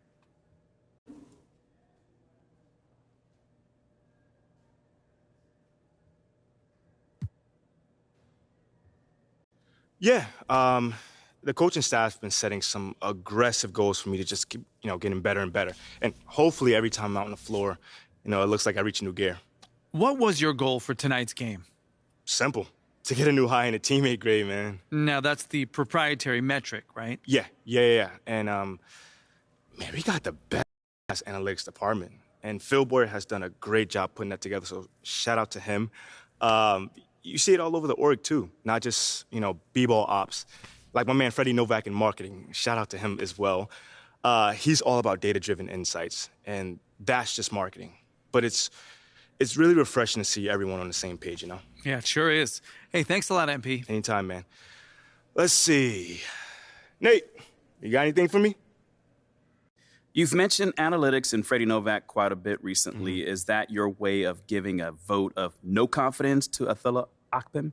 Yeah, the coaching staff's been setting some aggressive goals for me to just keep, getting better and better. And hopefully every time I'm out on the floor, it looks like I reach a new gear. What was your goal for tonight's game? Simple. To get a new high in a teammate grade, man. Now, that's the proprietary metric, right? Yeah. And, man, we got the best analytics department. And Phil Boyer has done a great job putting that together, so shout out to him. You see it all over the org, too, not just, b-ball ops. Like my man Freddie Novak in marketing, shout out to him as well. He's all about data-driven insights, and that's just marketing. But it's really refreshing to see everyone on the same page, Yeah, it sure is. Hey, thanks a lot, MP. Anytime, man. Let's see. Nate, you got anything for me? You've mentioned analytics and Freddie Novak quite a bit recently. Is that your way of giving a vote of no confidence to Athela Akpem?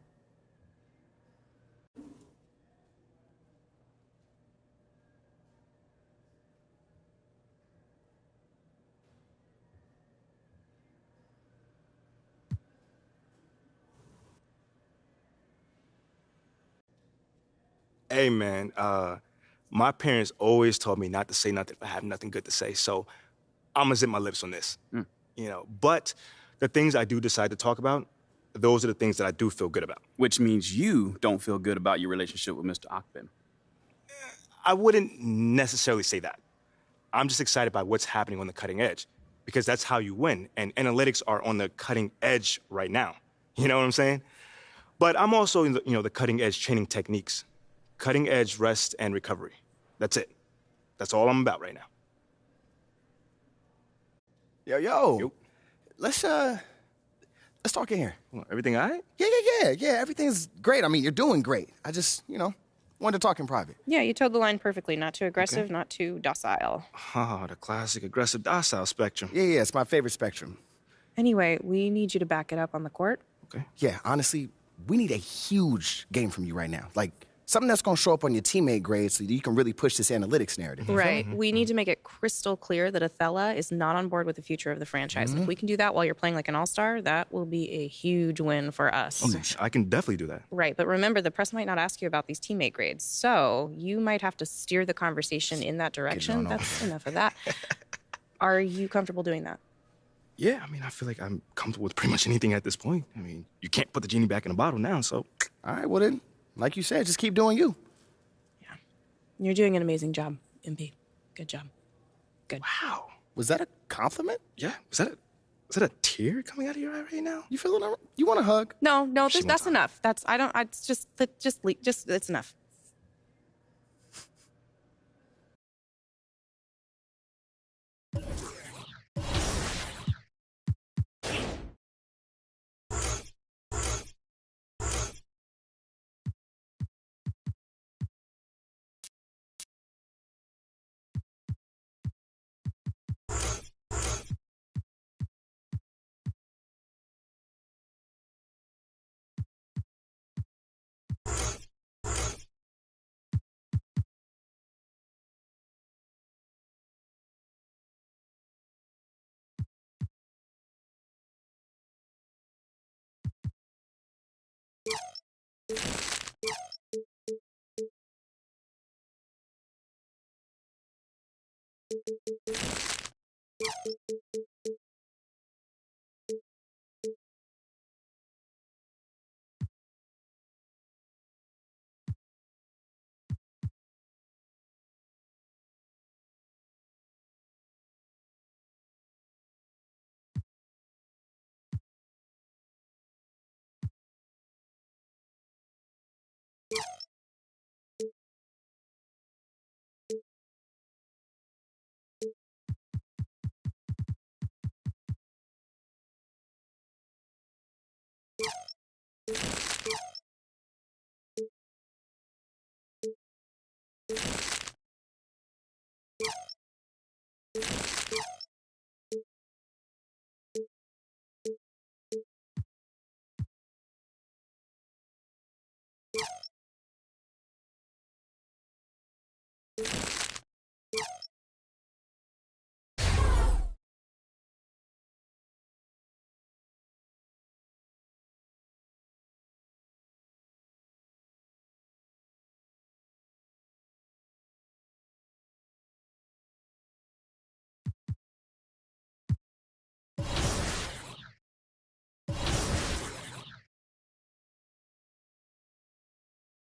Hey, man, my parents always told me not to say nothing if I have nothing good to say, so I'm gonna zip my lips on this. But the things I do decide to talk about, those are the things that I do feel good about. Which means you don't feel good about your relationship with Mr. Akpem. I wouldn't necessarily say that. I'm just excited by what's happening on the cutting edge, because that's how you win, and analytics are on the cutting edge right now. You know what I'm saying? But I'm also in the cutting edge training techniques, cutting edge rest and recovery. That's it. That's all I'm about right now. Yo. Let's talk in here. Everything all right? Yeah. Everything's great. I mean, you're doing great. I just, wanted to talk in private. Yeah, you toed the line perfectly. Not too aggressive, not too docile. Oh, the classic aggressive docile spectrum. Yeah, it's my favorite spectrum. Anyway, we need you to back it up on the court. Okay. Yeah, honestly, we need a huge game from you right now. Like, something that's going to show up on your teammate grade so that you can really push this analytics narrative. Right. We need to make it crystal clear that Athela is not on board with the future of the franchise. If we can do that while you're playing like an all-star, that will be a huge win for us. Okay, I can definitely do that. Right. But remember, the press might not ask you about these teammate grades. So you might have to steer the conversation in that direction. That's enough of that. Are you comfortable doing that? Yeah, I mean, I feel like I'm comfortable with pretty much anything at this point. I mean, you can't put the genie back in the bottle now, so. All right, well then, like you said, just keep doing you. Yeah. You're doing an amazing job, MP. Good job. Good. Wow. Was that a compliment? Yeah. Was that a tear coming out of your eye right now? You feeling all right? You want a hug? No, that's enough. It's just it's enough. it.